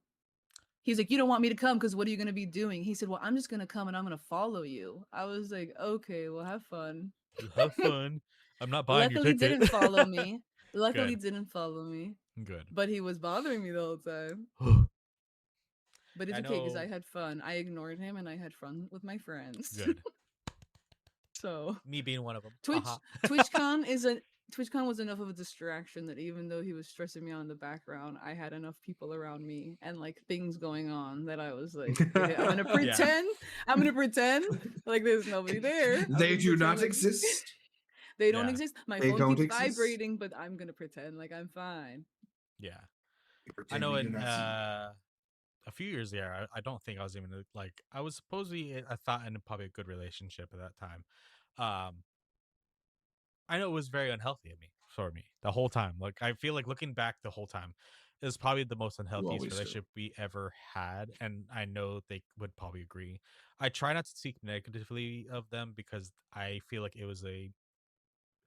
He's like, you don't want me to come because what are you going to be doing? He said, well, I'm just going to come and I'm going to follow you. I was like, okay, well, have fun. have fun. I'm not buying your Luckily, ticket. didn't follow me. Luckily, Good, didn't follow me. good. But he was bothering me the whole time. But it's I okay because I know. had fun. I ignored him and I had fun with my friends. Good. So Me being one of them. Twitch TwitchCon is a TwitchCon was enough of a distraction that even though he was stressing me out in the background, I had enough people around me and like things going on that I was like, okay, I'm gonna Yeah. pretend. I'm gonna pretend like there's nobody there. I'm They gonna do pretend not like exist. they don't Yeah. exist. My They phone don't keeps exist. vibrating, but I'm gonna pretend like I'm fine. Yeah. I Pretend know we do in not see. a few years there, I don't think I was even like I was supposedly I thought in probably a good relationship at that time. Um I know it was very unhealthy of me for me the whole time. Like I feel like looking back the whole time, it was probably the most You unhealthiest always do. relationship we ever had, and I know they would probably agree. I try not to speak negatively of them because I feel like it was a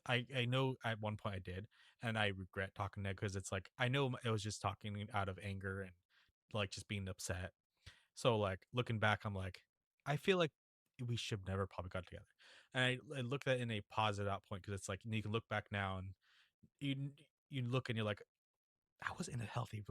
I know at one point I did, and I regret talking negative because it's like I know it was just talking out of anger and like just being upset. So like looking back, I'm like, I feel like we should never probably got together. And I look at it in a positive out point because it's like you can look back now and you you look and you're like, I was in a healthy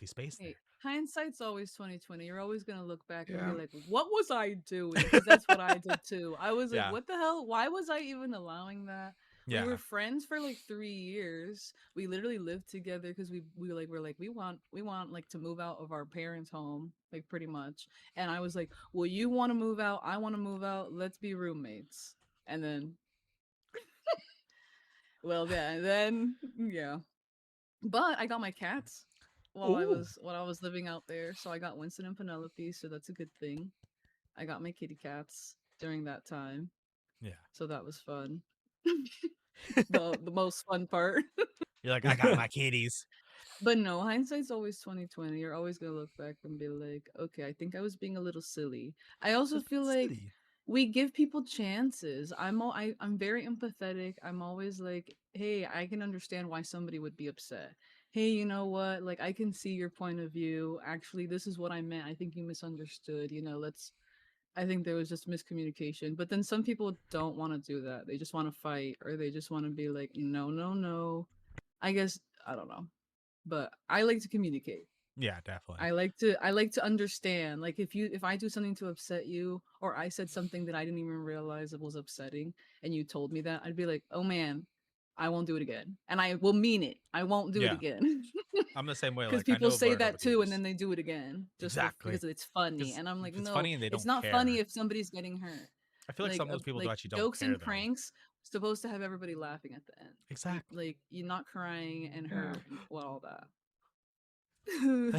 space there. Hey, hindsight's always 2020. You're always gonna look back and be Yeah. like, "What was I doing?" Because that's what I did too. I was like, Yeah, "What the hell? Why was I even allowing that? We Yeah. were friends for like 3 years. We literally lived together because we want like to move out of our parents' home, like pretty much. And I was like, well, you want to move out, I want to move out. Let's be roommates. And then, well, yeah, and then yeah. But I got my cats Ooh. while I was living out there. So I got Winston and Penelope, so that's a good thing. I got my kitty cats during that time, Yeah. so that was fun. The most fun part. You're like, I got my kitties. But no, hindsight's always 2020. You're always gonna look back and be like, okay, I think I was being a little silly. I also Just feel like silly. we give people chances. I'm very empathetic. I'm always like, hey, I can understand why somebody would be upset. Hey, you know what? Like I can see your point of view. Actually, this is what I meant. I think you misunderstood. Let's I think there was just miscommunication. But then some people don't want to do that. They just want to fight or they just want to be like, no, no, no. I guess I don't know. But I like to communicate. Yeah, definitely. I like to understand. Like if I do something to upset you or I said something that I didn't even realize it was upsetting and you told me that, I'd be like, "Oh man, I won't do it again." And I will mean it. I won't do it Yeah. again. I'm the same way. Cuz Like, I people know say burn that over too and haters. then they do it again Exactly. because it's funny. Because And I'm like, it's "No, funny and they it's don't not funny care. if somebody's getting hurt." I feel like some of those people Like actually don't jokes care and though. pranks supposed to have everybody laughing at the end. Exactly. Like you're not crying and Yeah. hurt and all that. Boo!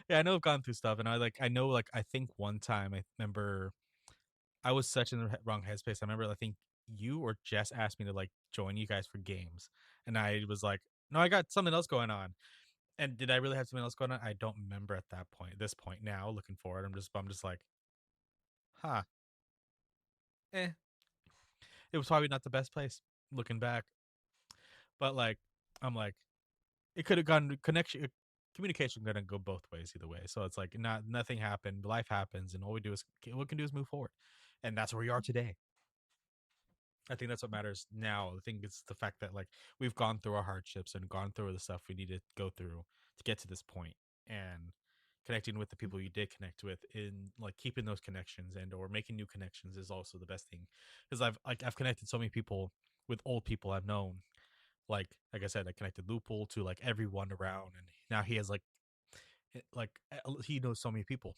Yeah, I know I've gone through stuff, and I know like I think one time I remember I was such in the wrong headspace. I remember I think you or Jess asked me to like join you guys for games, and I was like, no, I got something else going on. And did I really have something else going on? I don't remember at that point. At this point now, looking forward, I'm just like, huh, eh. It was probably not the best place looking back, but like, I'm like, it could have gone communication gonna go both ways either way. So it's like nothing happened, life happens, and all we can do is move forward, and that's where we are today. I think that's what matters now. I think it's the fact that like we've gone through our hardships and gone through the stuff we need to go through to get to this point, and connecting with the people you did connect with in like keeping those connections and or making new connections is also the best thing, because I've connected so many people with old people I've known. Like I said, I connected Loophole to like everyone around, and now he has he knows so many people,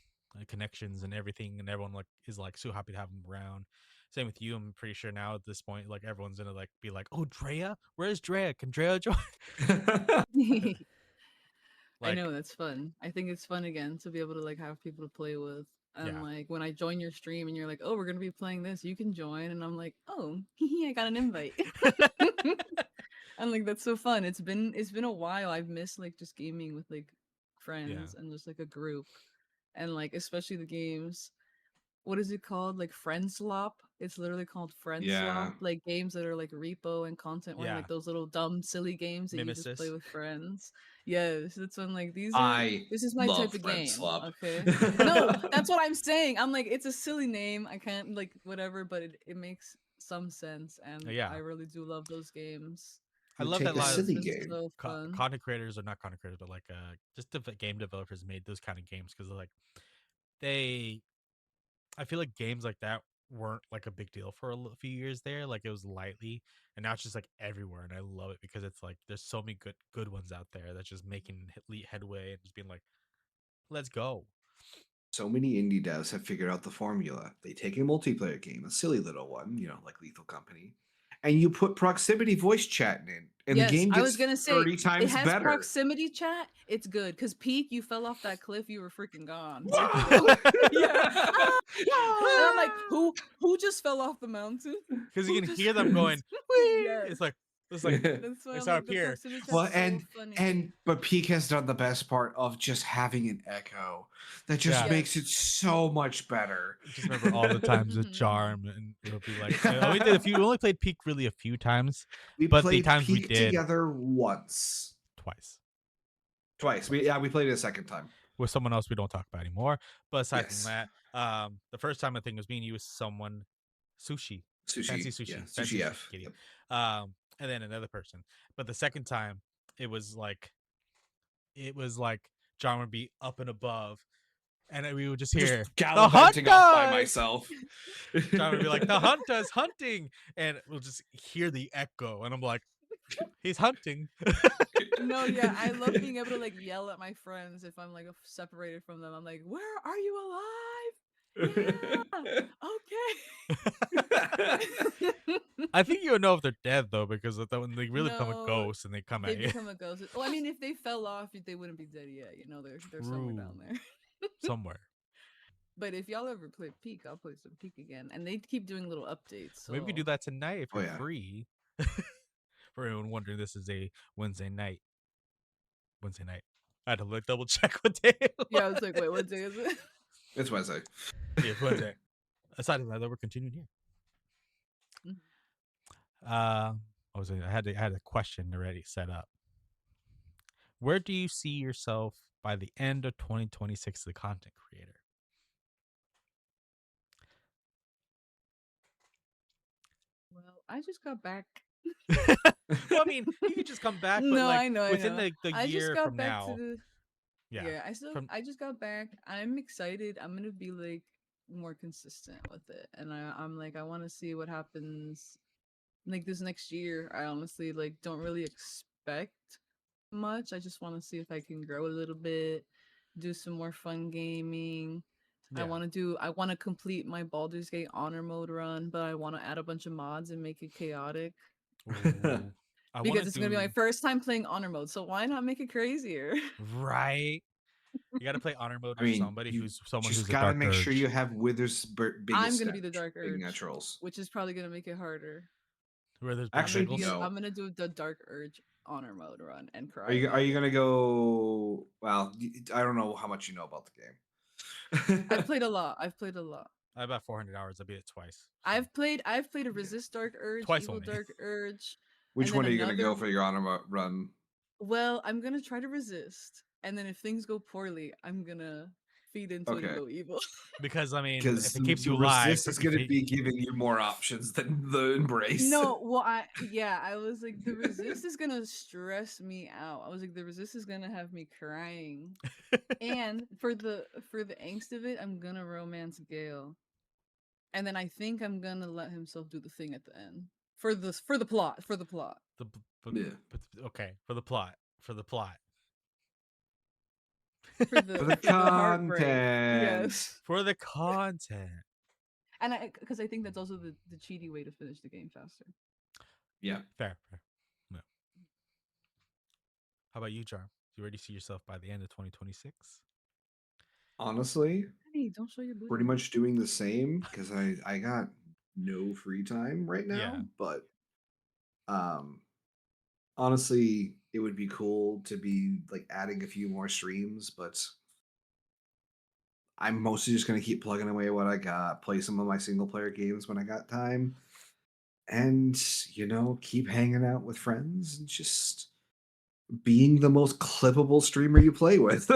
connections and everything, and everyone like is like so happy to have him around. Same with you. I'm pretty sure now at this point, like everyone's gonna like be like, "Oh, Drea, where's Drea? Can Drea join?" I Like, know that's fun. I think it's fun again to be able to like have people to play with. And yeah, like when I join your stream and you're like, "Oh, we're gonna be playing this. You can join." And I'm like, "Oh, I got an invite." I'm like, "That's so fun." It's been a while. I've missed like just gaming with like yeah, friends and just like a group, and like especially the games. What is it called? Like friend slop. It's literally called friend Yeah. slop. Like games that are like repo and content or yeah. like those little dumb silly games that you just play Mimesis. with friends. Yes, it's when like I this is my type love of Friend game. Slop. Okay. No, that's what I'm saying. I'm like, it's a silly name. I can't like whatever, but it makes some sense and I Yeah, really do love those games. I You love that take a a lot of It's silly just game. so fun. content creators, or not content creators, but like just game developers made those kind of games because like they I feel like games like that weren't like a big deal for few years there. Like it was lightly, and now it's just like everywhere, and I love it because it's like there's so many good ones out there that's just making headway and just being like, let's go. So many indie devs have figured out the formula. They take a multiplayer game, a silly little one, like Lethal Company, and you put proximity voice chat in, and the Yes, game I was gets gonna say 30 it times has better. proximity chat. It's good because Peak, you fell off that cliff, you were freaking gone. Like you Whoa! yeah. Ah, ah. And I'm like, who just fell off the mountain? Because you Who can just hear them going, Whee! yes. It's like That's why it's I'm up like the here. proximity Well, chat's so funny. but Peak has done the best part of just having an echo that just Yeah. makes it Yes. so much better. Just remember all the times with Charm, and it'll be like we only played Peak really a few times, We but the played times we Peak did together once, twice. twice. We played it a second time. With someone else we don't talk about anymore. But aside from Yes, that, the first time I think was me and you was someone sushi, fancy sushi. Yeah, fancy sushi sushi F. kitty, Yep. and then another person. But the second time, it was like John would be up and above, And then we would just hear Just the gallivanting off by hunters! myself. John would be like, the hunter's hunting, and we'll just hear the echo, and I'm like, he's hunting. No, yeah, I love being able to like yell at my friends if I'm like separated from them. I'm like, "Where are you alive? Yeah, okay." I think you would know if they're dead though, because when they really become a No, ghost and they come they at you. become a ghost. Well, I mean, if they fell off, they wouldn't be dead yet. You know, they're somewhere down True. there. Somewhere. But if y'all ever play Peak, I'll play some Peak again. And they keep doing little updates. So Maybe we do that tonight if Oh, you're yeah. free. For anyone wondering, this is a Wednesday night. I had to look double check what day it was. yeah, I was like, wait, what day is it? It's Wednesday. Yeah, it's Wednesday. Aside from that, though, we're continuing here. Mhm. I had a question already set up. Where do you see yourself by the end of 2026 as a content creator? Well, I just got back. Well, I mean, you could just come back, but No, like I know. within the I just year got from back to now. the. Yeah. Yeah, From I just got back. I'm excited. I'm gonna be like more consistent with it, and I'm like I want to see what happens like this next year. I honestly like don't really expect much. I just want to see if I can grow a little bit, do some more fun gaming. yeah. I want to complete my Baldur's Gate honor mode run, but I want to add a bunch of mods and make it chaotic Ooh. I want because to it's going to be my do first time playing honor mode. So why not make it crazier? right. You got to play honor mode I with mean, somebody you who's someone just who's a gotta dark make sure you urge. have Wither's biggest I'm going to be the Dark big Urge, naturals. which is probably going to make it harder. Where there's Actually, Bengals. no. I'm going to do the Dark Urge honor mode run and cry. Are you about it. gonna go? Well, I don't know how much you know about the game. I've played a lot. I've played a lot. I have about 400 hours. I beat it twice. So. I've played a Resist Dark Urge, Twice Evil only. Dark Urge. Which and one are then you gonna go another- for your honor run? Well, I'm gonna try to resist, and then if things go poorly, I'm gonna feed into it and Okay. go evil. Because I mean, Because if it keeps the you alive, resist is gonna be giving you more options than the embrace. No, well, I was like, the resist is gonna stress me out. I was like, the resist is gonna have me crying, and for the angst of it, I'm gonna romance Gale, and then I think I'm gonna let himself do the thing at the end for the plot. Yeah. Okay, for the plot. For the For the heartbreak. content. Yes. For the content. And because I think that's also the cheaty way to finish the game faster. Yeah. Fair. No. How about you, Charm? Do you already see yourself by the end of 2026? Honestly, Hey, don't show your booty. pretty much doing the same because I got no free time right now. Yeah. But honestly, it would be cool to be like adding a few more streams, but I'm mostly just gonna keep plugging away what I got, play some of my single player games when I got time, and keep hanging out with friends and just being the most clippable streamer you play with.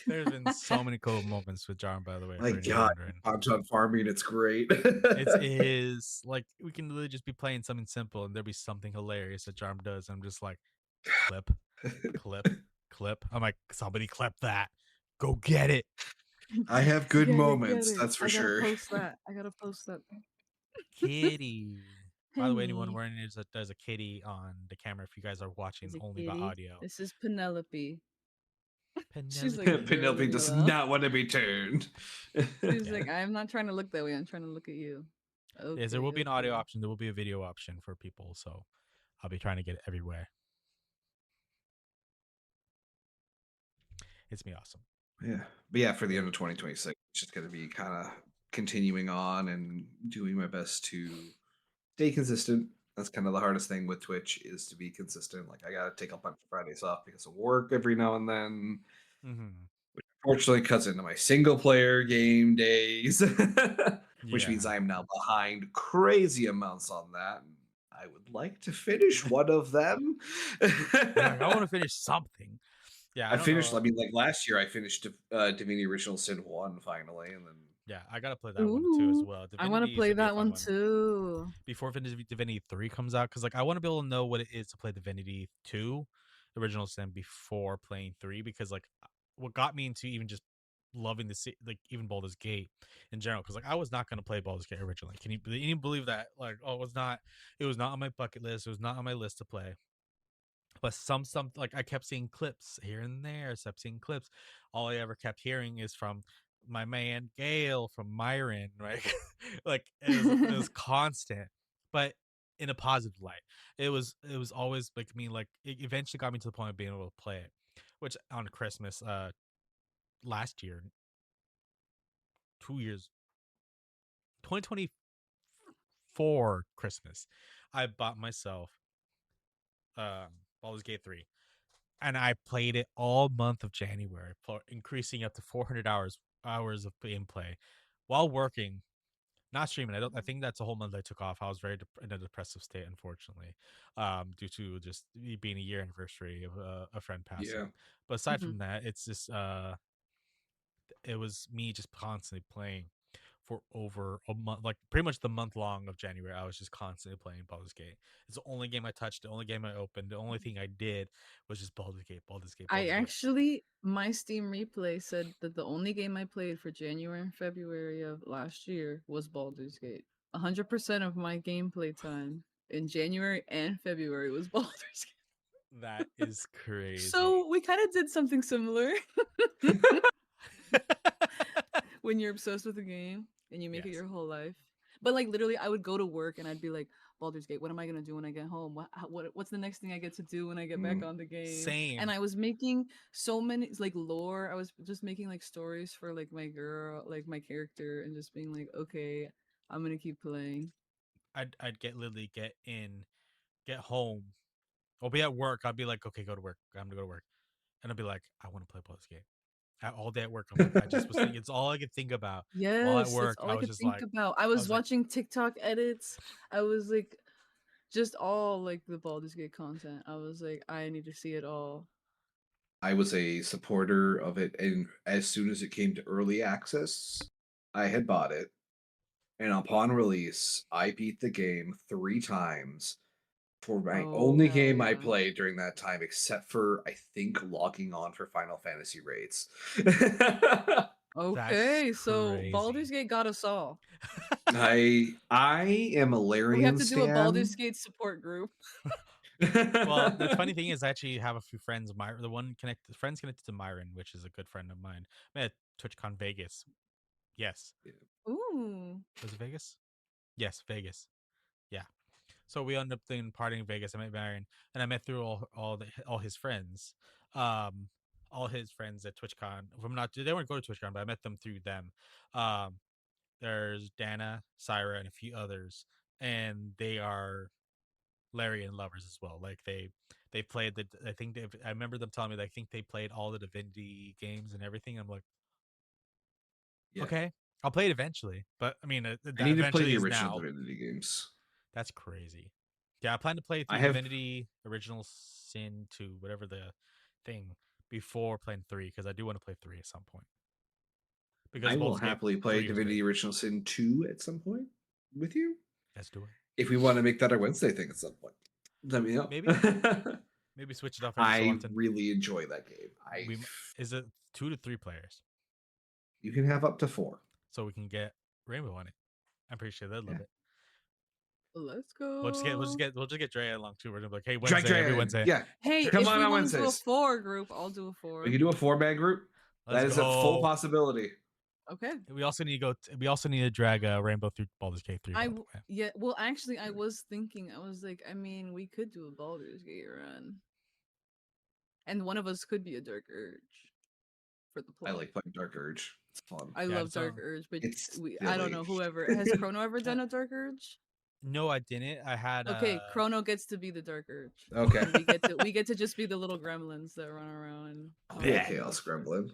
There's been so many cool moments with Jarm, by the way. My for anyone God, wondering. on farming, it's great. It is like we can literally just be playing something simple and there'll be something hilarious that Jarm does. And I'm just like, clip. I'm like, somebody clip that. Go get it. I have good Get it, moments, get it. that's for I gotta sure. post that. I gotta post that. Kitty. By the way, anyone Penny. wearing it, there's a kitty on the camera if you guys are watching There's a only by kitty. audio. This is Penelope. She's Penelope. like, Penelope does "Girl." not want to be turned. She's Yeah. like, I'm not trying to look that way. I'm trying to look at you. Okay, Yes, there will be an audio okay. option. There will be a video option for people. So I'll be trying to get it everywhere. It's me awesome. Yeah. But yeah, for the end of 2026, it's just going to be kind of continuing on and doing my best to stay consistent. That's kind of the hardest thing with Twitch is to be consistent. Like, I got to take a bunch of Fridays off because of work every now and then. Mm-hmm. Which unfortunately cuts into my single player game days, which Yeah. means I am now behind crazy amounts on that. I would like to finish one of them. I want to finish something. Yeah, I finished. I mean, like last year, I finished Divinity Original Sin 1 finally, and then yeah, I gotta play that one too as Ooh, well. I want to Divinity is play gonna be a that fun one too. before Divinity 3 comes out, because like I want to be able to know what it is to play Divinity 2, Original Sin, before playing 3, because like what got me into even just loving the like even Baldur's Gate in general, because like I was not gonna play Baldur's Gate originally. Can you believe that? Like, oh, it was not on my bucket list. It was not on my list to play. But some like I kept seeing clips here and there. So I kept seeing clips. All I ever kept hearing is from my man Gale from Myron, right? Like it was constant, but in a positive light. It was always like me like it eventually got me to the point of being able to play it, which on Christmas last year, 2 years, 2024 Christmas, I bought myself Baldur's Gate 3, and I played it all month of January, increasing up to 400 hours of gameplay while working, not streaming. I think that's a whole month I took off. I was very in a depressive state, unfortunately, due to just being a year anniversary of a friend Yeah. passing. But aside Mhm. from that, it's just it was me just constantly playing for over a month, like pretty much the month long of January. I was just constantly playing Baldur's Gate. It's the only game I touched, the only game I opened, the only thing I did was just Baldur's Gate, Baldur's Gate, I Baldur's Gate. actually, my Steam replay said that the only game I played for January and February of last year was Baldur's Gate. 100% of my gameplay time in January and February was Baldur's Gate. That is crazy. So we kind of did something similar. When you're obsessed with a game and you make it Yes. your whole life. But like literally, I would go to work and I'd be like, Baldur's Gate. What am I gonna do when I get home? What's the next thing I get to do when I get back Mm. on the game? And Same. I was making so many like lore. I was just making like stories for like my girl, like my character, and just being like, okay, I'm gonna keep playing. I'd get literally get home. I'll be at work. I'd be like, okay, go to work. I'm gonna go to work, and I'd be like, I want to play Baldur's Gate. All day at work, I'm like, I just was thinking. It's all I could think about while at Yes, that's work. all I I was could just think like, about. I I was was like, watching TikTok edits. I was like, just all like the Baldur's Gate content. I was like, I need to see it all. I was a supporter of it, and as soon as it came to early access, I had bought it. And upon release, I beat the game 3 times for my Oh only hell game I yeah. played during that time, except for I think logging on for Final Fantasy raids. that's Okay, so crazy. Baldur's Gate got us all. I am a We have Larian to do a Baldur's stan. Gate support group. Well, the funny thing is, I actually have a few friends. The one friends connected to Myron, which is a good friend of mine. I met at TwitchCon Vegas. Yes, Ooh. was it Vegas? Yes, Vegas. Yeah. So we ended up partying in Vegas. I met Myron, and I met through all his friends. Um, all his friends at TwitchCon. If I'm not, they weren't going to TwitchCon, but I met them through them. Um, there's Dana, Syra, and a few others, and they are Larian lovers as well. Like they played the. I remember them telling me that I think they played all the Divinity games and everything. I'm like, Yeah, okay, I'll play it eventually, but I mean I that need to play eventually the is original now. Divinity games. That's crazy. Yeah, I plan to play I through have. Divinity Original Sin 2, whatever the thing, before playing 3, because I do want to play 3 at some point. Because I will Baldur's Gate happily play 3 was great. Divinity Original Sin 2 at some point with you. Let's do it. If we want to make that our Wednesday thing at some point, let me know. Maybe maybe switch it up every so I often. really enjoy that game. We Is it 2 to 3 players, You can have up to 4. so we can get Rainbow on it. I'm pretty sure they'd Yeah. love it. Let's We'll just go. get Drea along too. We're gonna be like, hey, Drag Wednesday, every Dragon. Wednesday. Yeah. Hey, Come if on we want to do a Wednesdays. 4 group, I'll do a We 4. can do a 4-man group. Let's That is a full go. possibility. Okay. We also need to go. We also need to drag Rainbow through Baldur's Gate 3. By the way, Yeah, well actually I was thinking, I was like, I mean, we could do a Baldur's Gate run. And one of us could be a Dark Urge for the I plot. like playing Dark Urge. It's fun. I yeah, love it's Dark Urge, but It's I don't silly. know whoever has Chrono ever uh, done a Dark Urge? no, I didn't. I had Okay, Chrono gets to be the Dark Urge. Okay. And we get to just be the little gremlins that run around and I'll be a bet. Chaos Gremlin.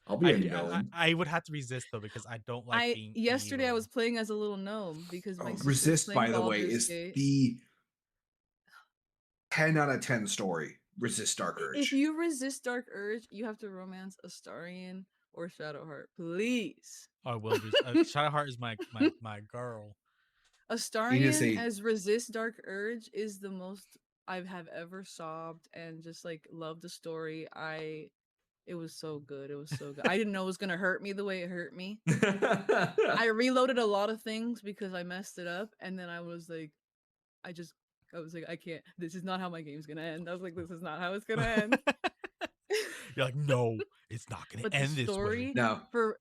I'll be a gnome. I would have to resist though because I don't like I being yesterday I evil. was playing as a little gnome because my Oh, sister's Resist, by playing the way, Baldur's is Gate. the 10 out of 10 story. Resist Dark If Urge. you resist Dark Urge, you have to romance Astarion or Shadowheart, please. Oh, I will. Shadowheart is my girl. It is Astarion a as resist Dark Urge is the most I have ever sobbed and just like loved the story. It was so good. It was so good. I didn't know it was gonna hurt me the way it hurt me. I reloaded a lot of things because I messed it up, and then I was like, I can't. This is not how my game's gonna end. I was like, this is not how it's gonna end. You're like, no, it's not gonna But the end this way. story No. for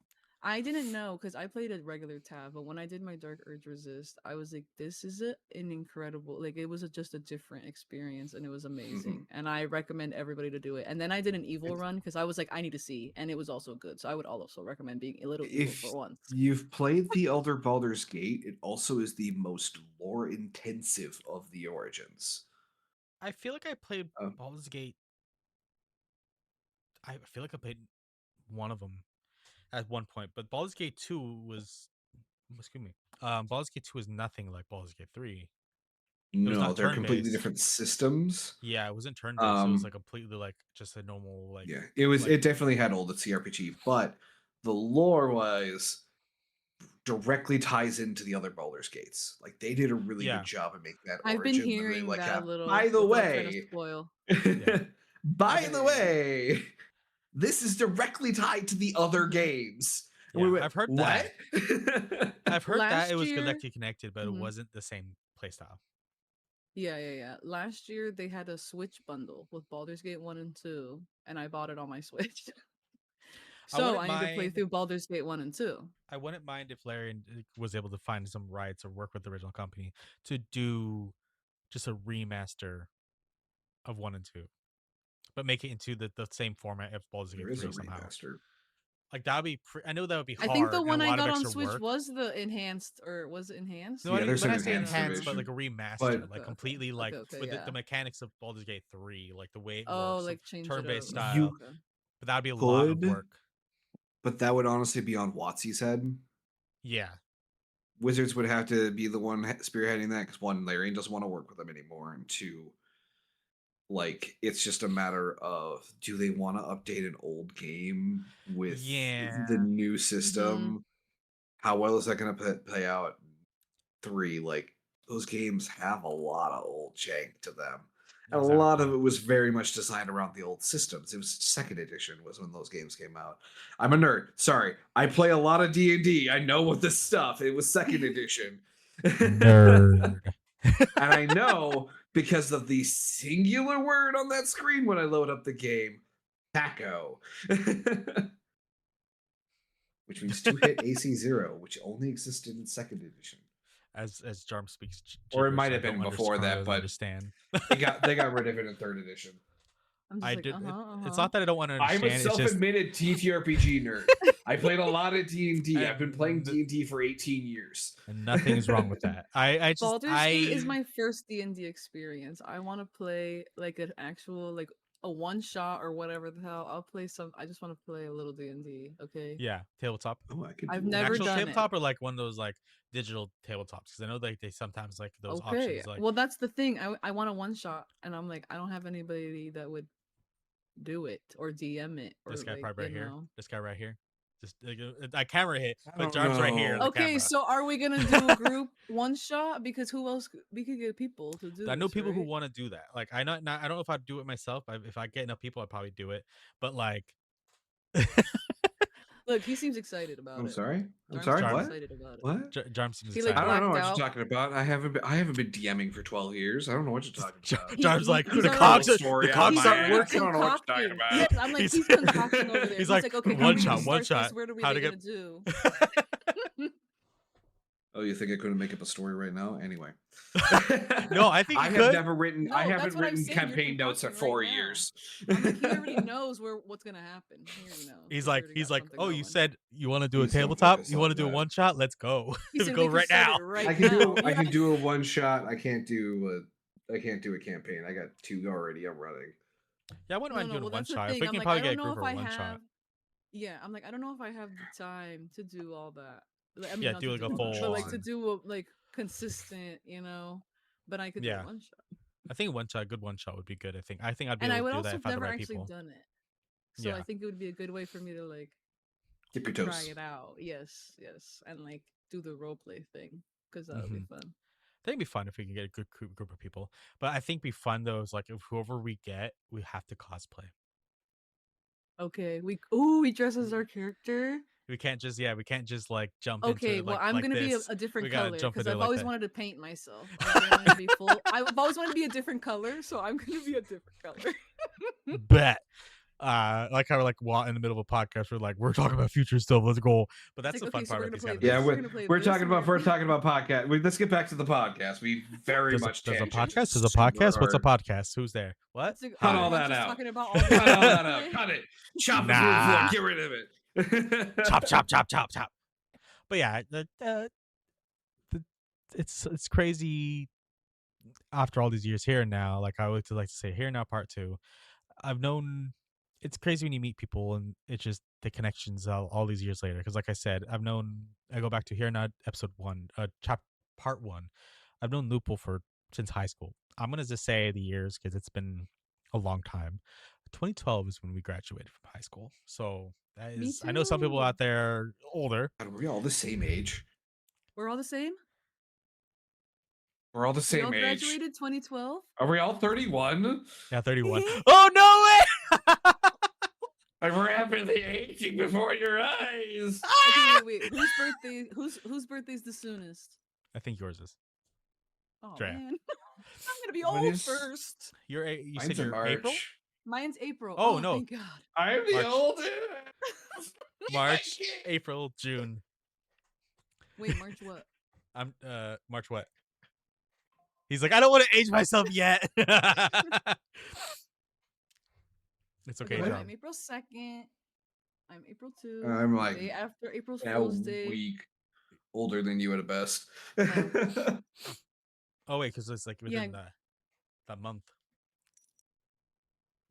I didn't know because I played a regular tab, but when I did my Dark Urge Resist, I was like, this is an incredible, like it was just a different experience and it was amazing. And I recommend everybody to do it. And then I did an evil run because I was like, I need to see, and it was also good. So I would also recommend being a little evil If for once. you've played the Elder Baldur's Gate, it also is the most lore intensive of the Origins. I feel like I played Oh. Baldur's Gate. I feel like I played one of them at one point, but Baldur's Gate 2 was, excuse me, Baldur's Gate 2 is nothing like Baldur's Gate 3. was No, not they're completely turn-based. different systems. Yeah, it wasn't turn-based. It was like completely like just a normal like. Yeah, it was. like- It definitely had all the CRPG, but the lore wise directly ties into the other Baldur's Gates. Like they did a really Yeah. good job of making that I've been origin. hearing like, that a little. by the without trying to way, spoil. by been the hearing that. way, this is directly tied to the other games. And we Yeah, went, I've heard what? I've heard that Last it was year- directly connected, but it Mhm. wasn't the same playstyle. Yeah. Last year they had a Switch bundle with Baldur's Gate 1 and 2, and I bought it on my Switch. So I need to play through Baldur's Gate 1 and 2. I wouldn't mind if Larry was able to find some rights or work with the original company to do just a remaster of 1 and 2, but make it into the same format of Baldur's Gate There is 3 a somehow. remaster. Like that would be. I know that would be hard. I think the and one a I lot of got on extra Switch work. was the enhanced, or was it enhanced? No, Yeah, I mean, there's when an I say enhanced enhanced, but version. like a remaster, But- like Okay, completely like okay, for yeah. the mechanics of Baldur's Gate 3, like the way it Oh, works, like change turn-based it up. style. You Okay. But that would be a lot of could- work. But that would honestly be on WotC's head. Yeah, Wizards would have to be the one spearheading that because one, Larry doesn't want to work with them anymore, and two, like it's just a matter of do they want to update an old game with the new system? How well is that going to play out? 3, like those games have a lot of old jank to them. And a lot of it was very much designed around the old systems. It was 2nd edition was when those games came out. I'm a nerd. Sorry. I play a lot of D&D. I know what this stuff. It was 2nd edition. nerd. And I know because of the singular word on that screen when I load up the game, taco. Which means 2-hit AC 0, which only existed in 2nd edition. As Jarm speaks, Or it gibberish, might I have been don't before that, really but understand. they got rid of it in 3rd edition. I'm just I like, did. uh-huh. It's not that I don't want to understand. I'm a It's just self-admitted TTRPG nerd. I played a lot of D&D. I've been playing D&D for 18 years. and nothing's wrong with that. I just Baldur's Gate is my first D&D experience. I want to play like an actual like a one shot or whatever the hell. I'll play some. I just want to play a little D&D. Okay. yeah, tabletop. Oh, I could I've do never Actual done tabletop or like one of those like digital tabletops because I know like they sometimes like those Okay. options like Well, that's the thing. I want a one shot, and I'm like, I don't have anybody that would do it or DM it or this guy like, probably right you here. know. This guy right here. Just I camera hit, I but don't Jarm's right here. know. in the Okay, camera. so are we gonna do a group one shot? Because who else we could get people to do? I know this, people who right? want to do that. Like I not I don't know if I'd do it myself. If I get enough people, I'd probably do it. But like, Look, he seems excited about I'm it. sorry. I'm Jarm sorry. seems What? excited about it. What? Jarm seems He, like, excited. I don't know what blacked you're out. talking about. I haven't been DMing for 12 years. I don't know what you're talking about. Jarm's like he's the already- cogs. Story The out of cogs my start ass. working. I don't know what you're talking Concocting. about. Yes, I'm like, he's concocting over there. He's He's like, like, okay, how one are we gonna shot, one start this? shot. What are we How to gonna get- do? Oh, you think I couldn't make up a story right now? Anyway. No, I think I you have could. never written. No, I that's haven't what I'm written saying, you're campaign notes at concocting 4 right now. years. I'm like, he already knows what's gonna happen. He already knows. He's already like, got something oh, you going. said you want to do a Please don't tabletop? focus You on want to do a that. one shot? Let's go. He said Go we can right start now. it right I can now. do. I Yeah. can do a one shot. I can't do a campaign. I got 2 already. I'm running. Yeah, I wouldn't mind doing a Well, one that's the shot. If thing. we I'm can like, probably I get a don't know group if for I one have. shot. Yeah, I'm like, I don't know if I have the time to do all that. Like, I mean, Yeah, not do to like a all that, full but like to on. do a like consistent, you know. But I could do Yeah. one shot. I think a good one shot would be good. I think I'd be And I able would to do that also if I had the never right actually people. done it. So Yeah. I think it would be a good way for me to like Dip your try toes. it out. Yes, and like do the role play thing because that would be fun. I think it'd be fun if we can get a good group of people. But I think it'd be fun though is like if whoever we get, we have to cosplay. Okay, we dress as our character. We can't just like jump into Okay, it well, I'm like gonna be this. a We different gotta color jump because into it I've like always that. wanted to paint myself. I've always wanted to be full. I've always wanted to be a different color, so I'm gonna be a different color. Bet. Like how we're like in the middle of a podcast, we're talking about future stuff. Let's go. But It's that's like, the okay, fun so part we're about gonna these play conversations. this. Yeah, We're gonna play we're this. talking about podcast. Let's get back to the podcast. We very much There's a tangent. podcast. There's a podcast. What's a podcast? Who's there? What? Cut Are we all not that just out. talking about all the Cut all games that we out. play? Cut it. Chop it through the floor. Nah. Get rid of it. Chop, chop, chop, chop, chop. But yeah, it's crazy. After all these years here now, like I would like to say, here now part 2. I've known it's crazy when you meet people and it's just the connections all these years later. Because like I said, I go back to here now episode 1, part 1. I've known Lupul since high school. I'm gonna just say the years because it's been a long time. 2012 is when we graduated from high school. So that Me is, I know some people too. out there older. God, are we all the same age? We're all the same. We're all the We all same age. graduated 2012. Are we all 31? Yeah, 31. Oh no way! I'm rapidly aging before your eyes. Okay, wait. Whose birthday's the soonest? I think yours is. Oh Drea. man, I'm gonna be What old is- first. You Mine's said in you're March. April? Mine's April. Oh, no. Thank God. I'm the March. oldest. March, April, June. Wait, March what? I'm March what? He's like, I don't want to age myself yet. It's okay, well, John. I'm April 2nd. I'm April 2. I'm the like day after April a Fool's Day. week older than you at best. Oh wait, because it's like within Yeah. that month.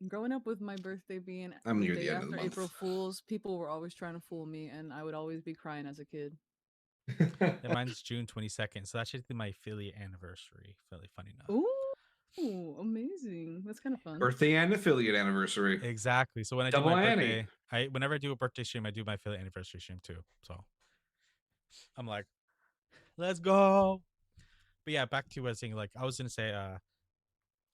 Growing up with my birthday being I'm the near day the end of after the month. April Fools, people were always trying to fool me, and I would always be crying as a kid. Yeah, mine's June 22nd, so that's actually my affiliate anniversary. Fairly funny enough. Ooh, amazing! That's kind of fun. Birthday and affiliate anniversary. Exactly. So when I Double do my Annie. birthday, whenever I do a birthday stream, I do my affiliate anniversary stream too. So I'm like, let's go. But yeah, back to what I was saying. Like I was gonna say,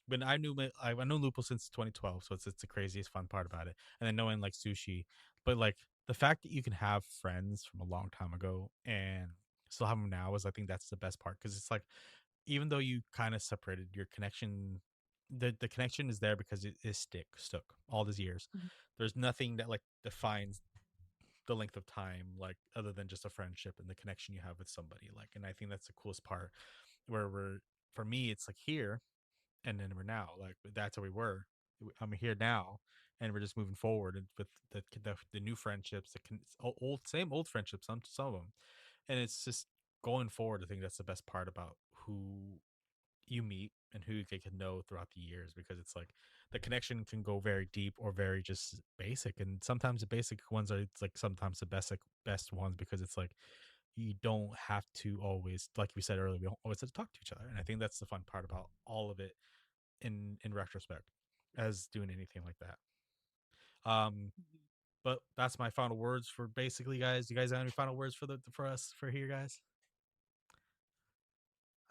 when I've known Lupul since 2012, so it's the craziest fun part about it. And then knowing like Sushi, but like the fact that you can have friends from a long time ago and still have them now is, I think that's the best part, because it's like, even though you kind of separated, your connection, the connection is there because it is stuck all these years. Mhm. There's nothing that like defines the length of time, like other than just a friendship and the connection you have with somebody. Like, and I think that's the coolest part, where for me, it's like here and then we're now, like that's where we were. I'm here now, and we're just moving forward and with the new friendships, old friendships, some of them, and it's just going forward. I think that's the best part about who you meet and who you get to know throughout the years, because it's like the connection can go very deep or very just basic, and sometimes the basic ones are, it's like sometimes the best ones, because it's like you don't have to always, like we said earlier, we don't always have to talk to each other. And I think that's the fun part about all of it in retrospect, as doing anything like that. But that's my final words for basically, guys. You guys have any final words for us for here, guys?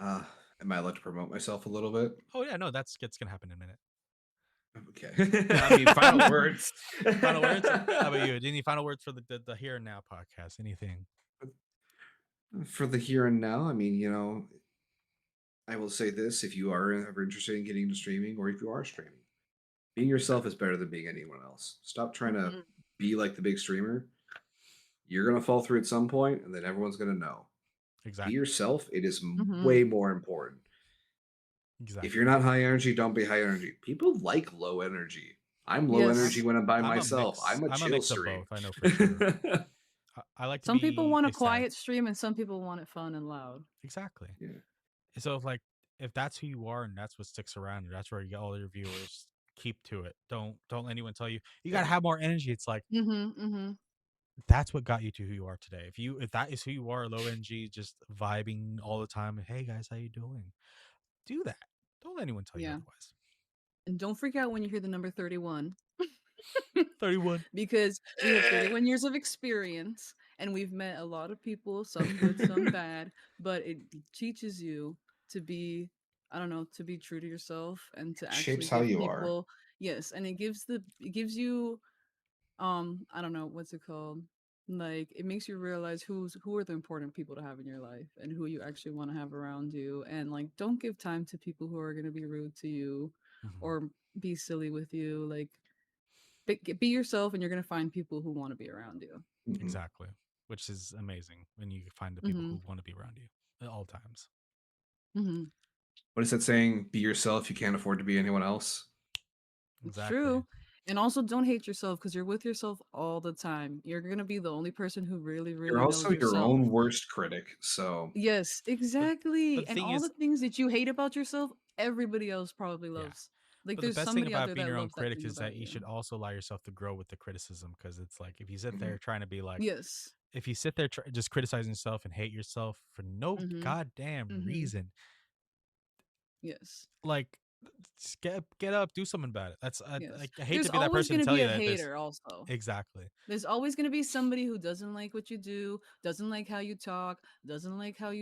Am I allowed to promote myself a little bit? Oh yeah, no, that's gonna happen in a minute. Okay. I mean, final words. Final words. How about you? Any final words for the Here and Now podcast? Anything? For the here and now, I mean, I will say this: if you are ever interested in getting into streaming, or if you are streaming, being yourself is better than being anyone else. Stop trying to Mhm. be like the big streamer. You're gonna fall through at some point, and then everyone's gonna know. Exactly. Be yourself. It is Mhm. way more important. Exactly. If you're not high energy, don't be high energy. People like low energy. I'm low Yes. energy when I'm by I'm myself. I'm a a chill mix of stream. both. I know for sure. I like to Some people be want a a sad- quiet stream, and some people want it fun and loud. Exactly. Yeah. So if that's who you are and that's what sticks around, and that's where you get all your viewers, keep to it. Don't let anyone tell you gotta have more energy. It's like, Mm-hmm. that's what got you to who you are today. If that is who you are, low energy, just vibing all the time, hey guys, how you doing? Do that. Don't let anyone tell you Yeah. otherwise. And don't freak out when you hear the number 31. 31. Because we have 31 years of experience, and we've met a lot of people, some good, some bad, but it teaches you to be, I don't know, to be true to yourself, and to actually Shapes how give you are. people, yes, and it gives you I don't know what's it called. Like it makes you realize who are the important people to have in your life and who you actually want to have around you, and like don't give time to people who are going to be rude to you Mhm. or be silly with you. Like be yourself and you're going to find people who want to be around you. Mhm. Exactly. Which is amazing when you find the people who Mhm. want to be around you at all times. Mhm. What is that saying? Be yourself. You can't afford to be anyone else. It's Exactly. true. And also don't hate yourself cuz you're with yourself all the time. You're going to be the only person who really You're really also knows your yourself. own worst critic. So Yes, But exactly. but the And thing all the is, things that you hate about yourself, everybody else probably yeah. loves. Like But the there's best thing somebody out about there being that your own loves that critic thing is that about you you. should also allow yourself to grow with the criticism, because it's like if you sit mhm, there trying to be like, Yes. if you sit there just criticizing yourself and hate yourself for no Mhm. goddamn Mhm. reason, Yes. like just get up, do something about it. That's Yes. I hate There's to be that always person going to to tell be you a that there's hater also. exactly. There's always going to be somebody who doesn't like what you do, doesn't like how you talk, doesn't like how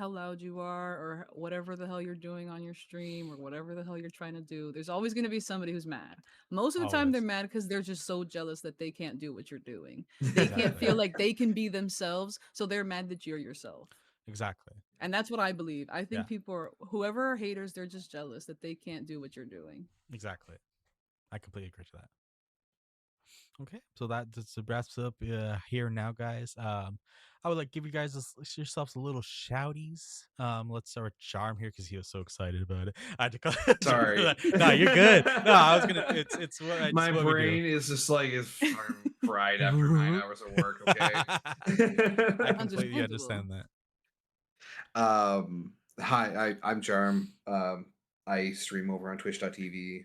loud you are or whatever the hell you're doing on your stream or whatever the hell you're trying to do. There's always going to be somebody who's mad. Most of the time they're Always. mad cuz they're just so jealous that they can't do what you're doing. They can't Exactly. feel like they can be themselves, so they're mad that you're yourself. Exactly. And that's what I believe. I Yeah. think people are whoever are haters, they're just jealous that they can't do what you're doing. Exactly. I completely agree to that. Okay, so that just wraps up here now, guys. I would like give you guys yourselves a little shouties. Let's start with Charm here because he was so excited about it. I had to call Charm for sorry. that. No, you're good. No, I was gonna. It's what it's My what we do. brain is just like it's fucking fried after 9 hours of work. Okay. I completely Understandable. understand that. Hi, I'm Charm. I stream over on Twitch.tv.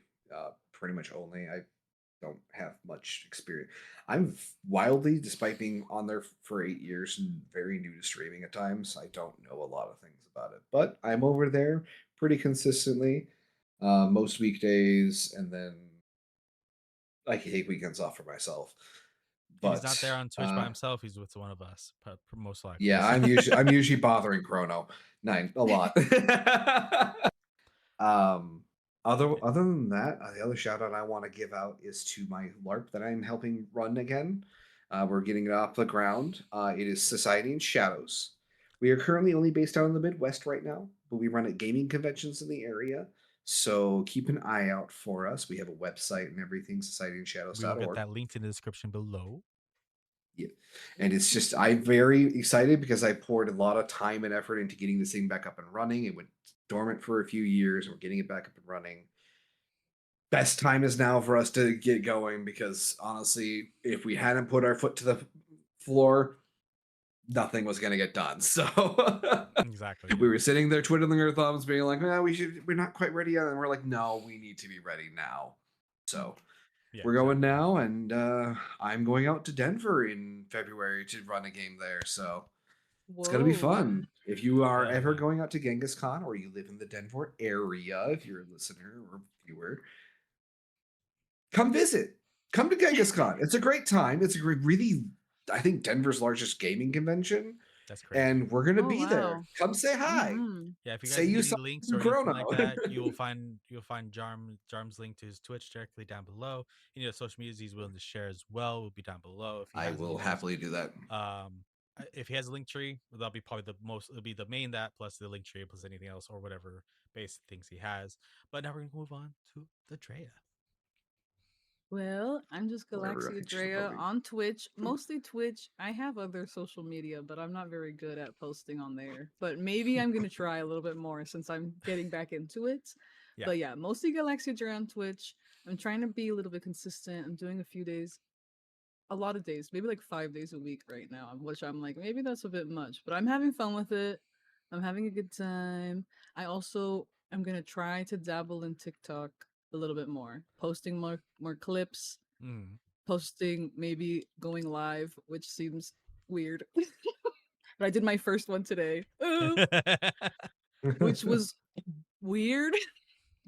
Pretty much only. I don't have much experience. I'm wildly, despite being on there for 8 years and very new to streaming at times, I don't know a lot of things about it. But I'm over there pretty consistently, most weekdays, and then I take weekends off for myself. And he's not there But on Twitch by himself. He's with one of us, most likely. yeah, So. I'm usually bothering Chrono nine a lot. Um, other than that, the other shout out I want to give out is to my LARP that I'm helping run again. We're getting it off the ground. It is Society and Shadows. We are currently only based out in the Midwest right now, but we run at gaming conventions in the area. So keep an eye out for us. We have a website and everything, We will get societyandshadows.org. that linked in the description below. Yeah. And it's just I'm very excited because I poured a lot of time and effort into getting this thing back up and running. It went dormant for a few years, and we're getting it back up and running. Best time is now for us to get going because honestly, if we hadn't put our foot to the floor, nothing was going to get done. So Exactly. we Yeah. were sitting there twiddling our thumbs, being like, we're not quite ready yet. And we're like, no, we need to be ready now. So Yeah. we're going Exactly. now, and I'm going out to Denver in February to run a game there. So it's going to be Whoa. fun. If you are Hell ever yeah. going out to Genghis Khan or you live in the Denver area, if you're a listener or viewer, come visit. Come to Genghis Khan. It's a great time. It's a really, I think, Denver's largest gaming convention, That's crazy. and we're going to Oh be there. wow. Come say hi. Mhm. Yeah, if you Say guys you need any saw links through or anything Chrono. like that, you'll find Jarm's link to his Twitch directly down below. Any of the social medias he's willing to share as well will be down below if he I has any will of those. happily do that. If he has a link tree, that'll be probably the most. It'll be the main that plus the link tree plus anything else or whatever basic things he has. But now we're gonna move on to the Drea. Well, I'm just Whatever. I think she's GalaxiaDrea voting. on Twitch, mostly Twitch. I have other social media, but I'm not very good at posting on there. But maybe I'm gonna try a little bit more since I'm getting back into it. Yeah, But yeah, mostly GalaxiaDrea on Twitch. I'm trying to be a little bit consistent. I'm doing a few days, a lot of days, maybe like 5 days a week right now, which I'm like, maybe that's a bit much, but I'm having fun with it. I'm having a good time. I also am gonna try to dabble in TikTok a little bit more, posting more clips, mm. posting maybe going live, which seems weird. But I did my first one today, which was weird,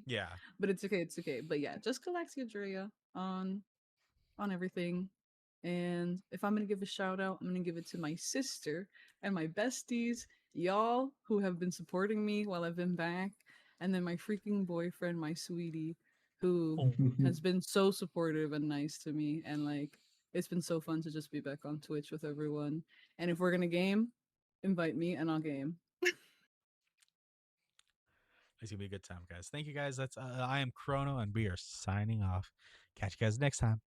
Yeah, but it's okay. It's okay. But yeah, just Galaxia Drea on everything. And if I'm gonna give a shout out, I'm gonna give it to my sister and my besties, y'all who have been supporting me while I've been back, and then my freaking boyfriend, my sweetie, who oh, has been so supportive and nice to me, and like It's been so fun to just be back on Twitch with everyone. And if we're gonna game, invite me and I'll game. It's gonna be a good time, guys. Thank you, guys. That's I am Chrono, and we are signing off. Catch you guys next time.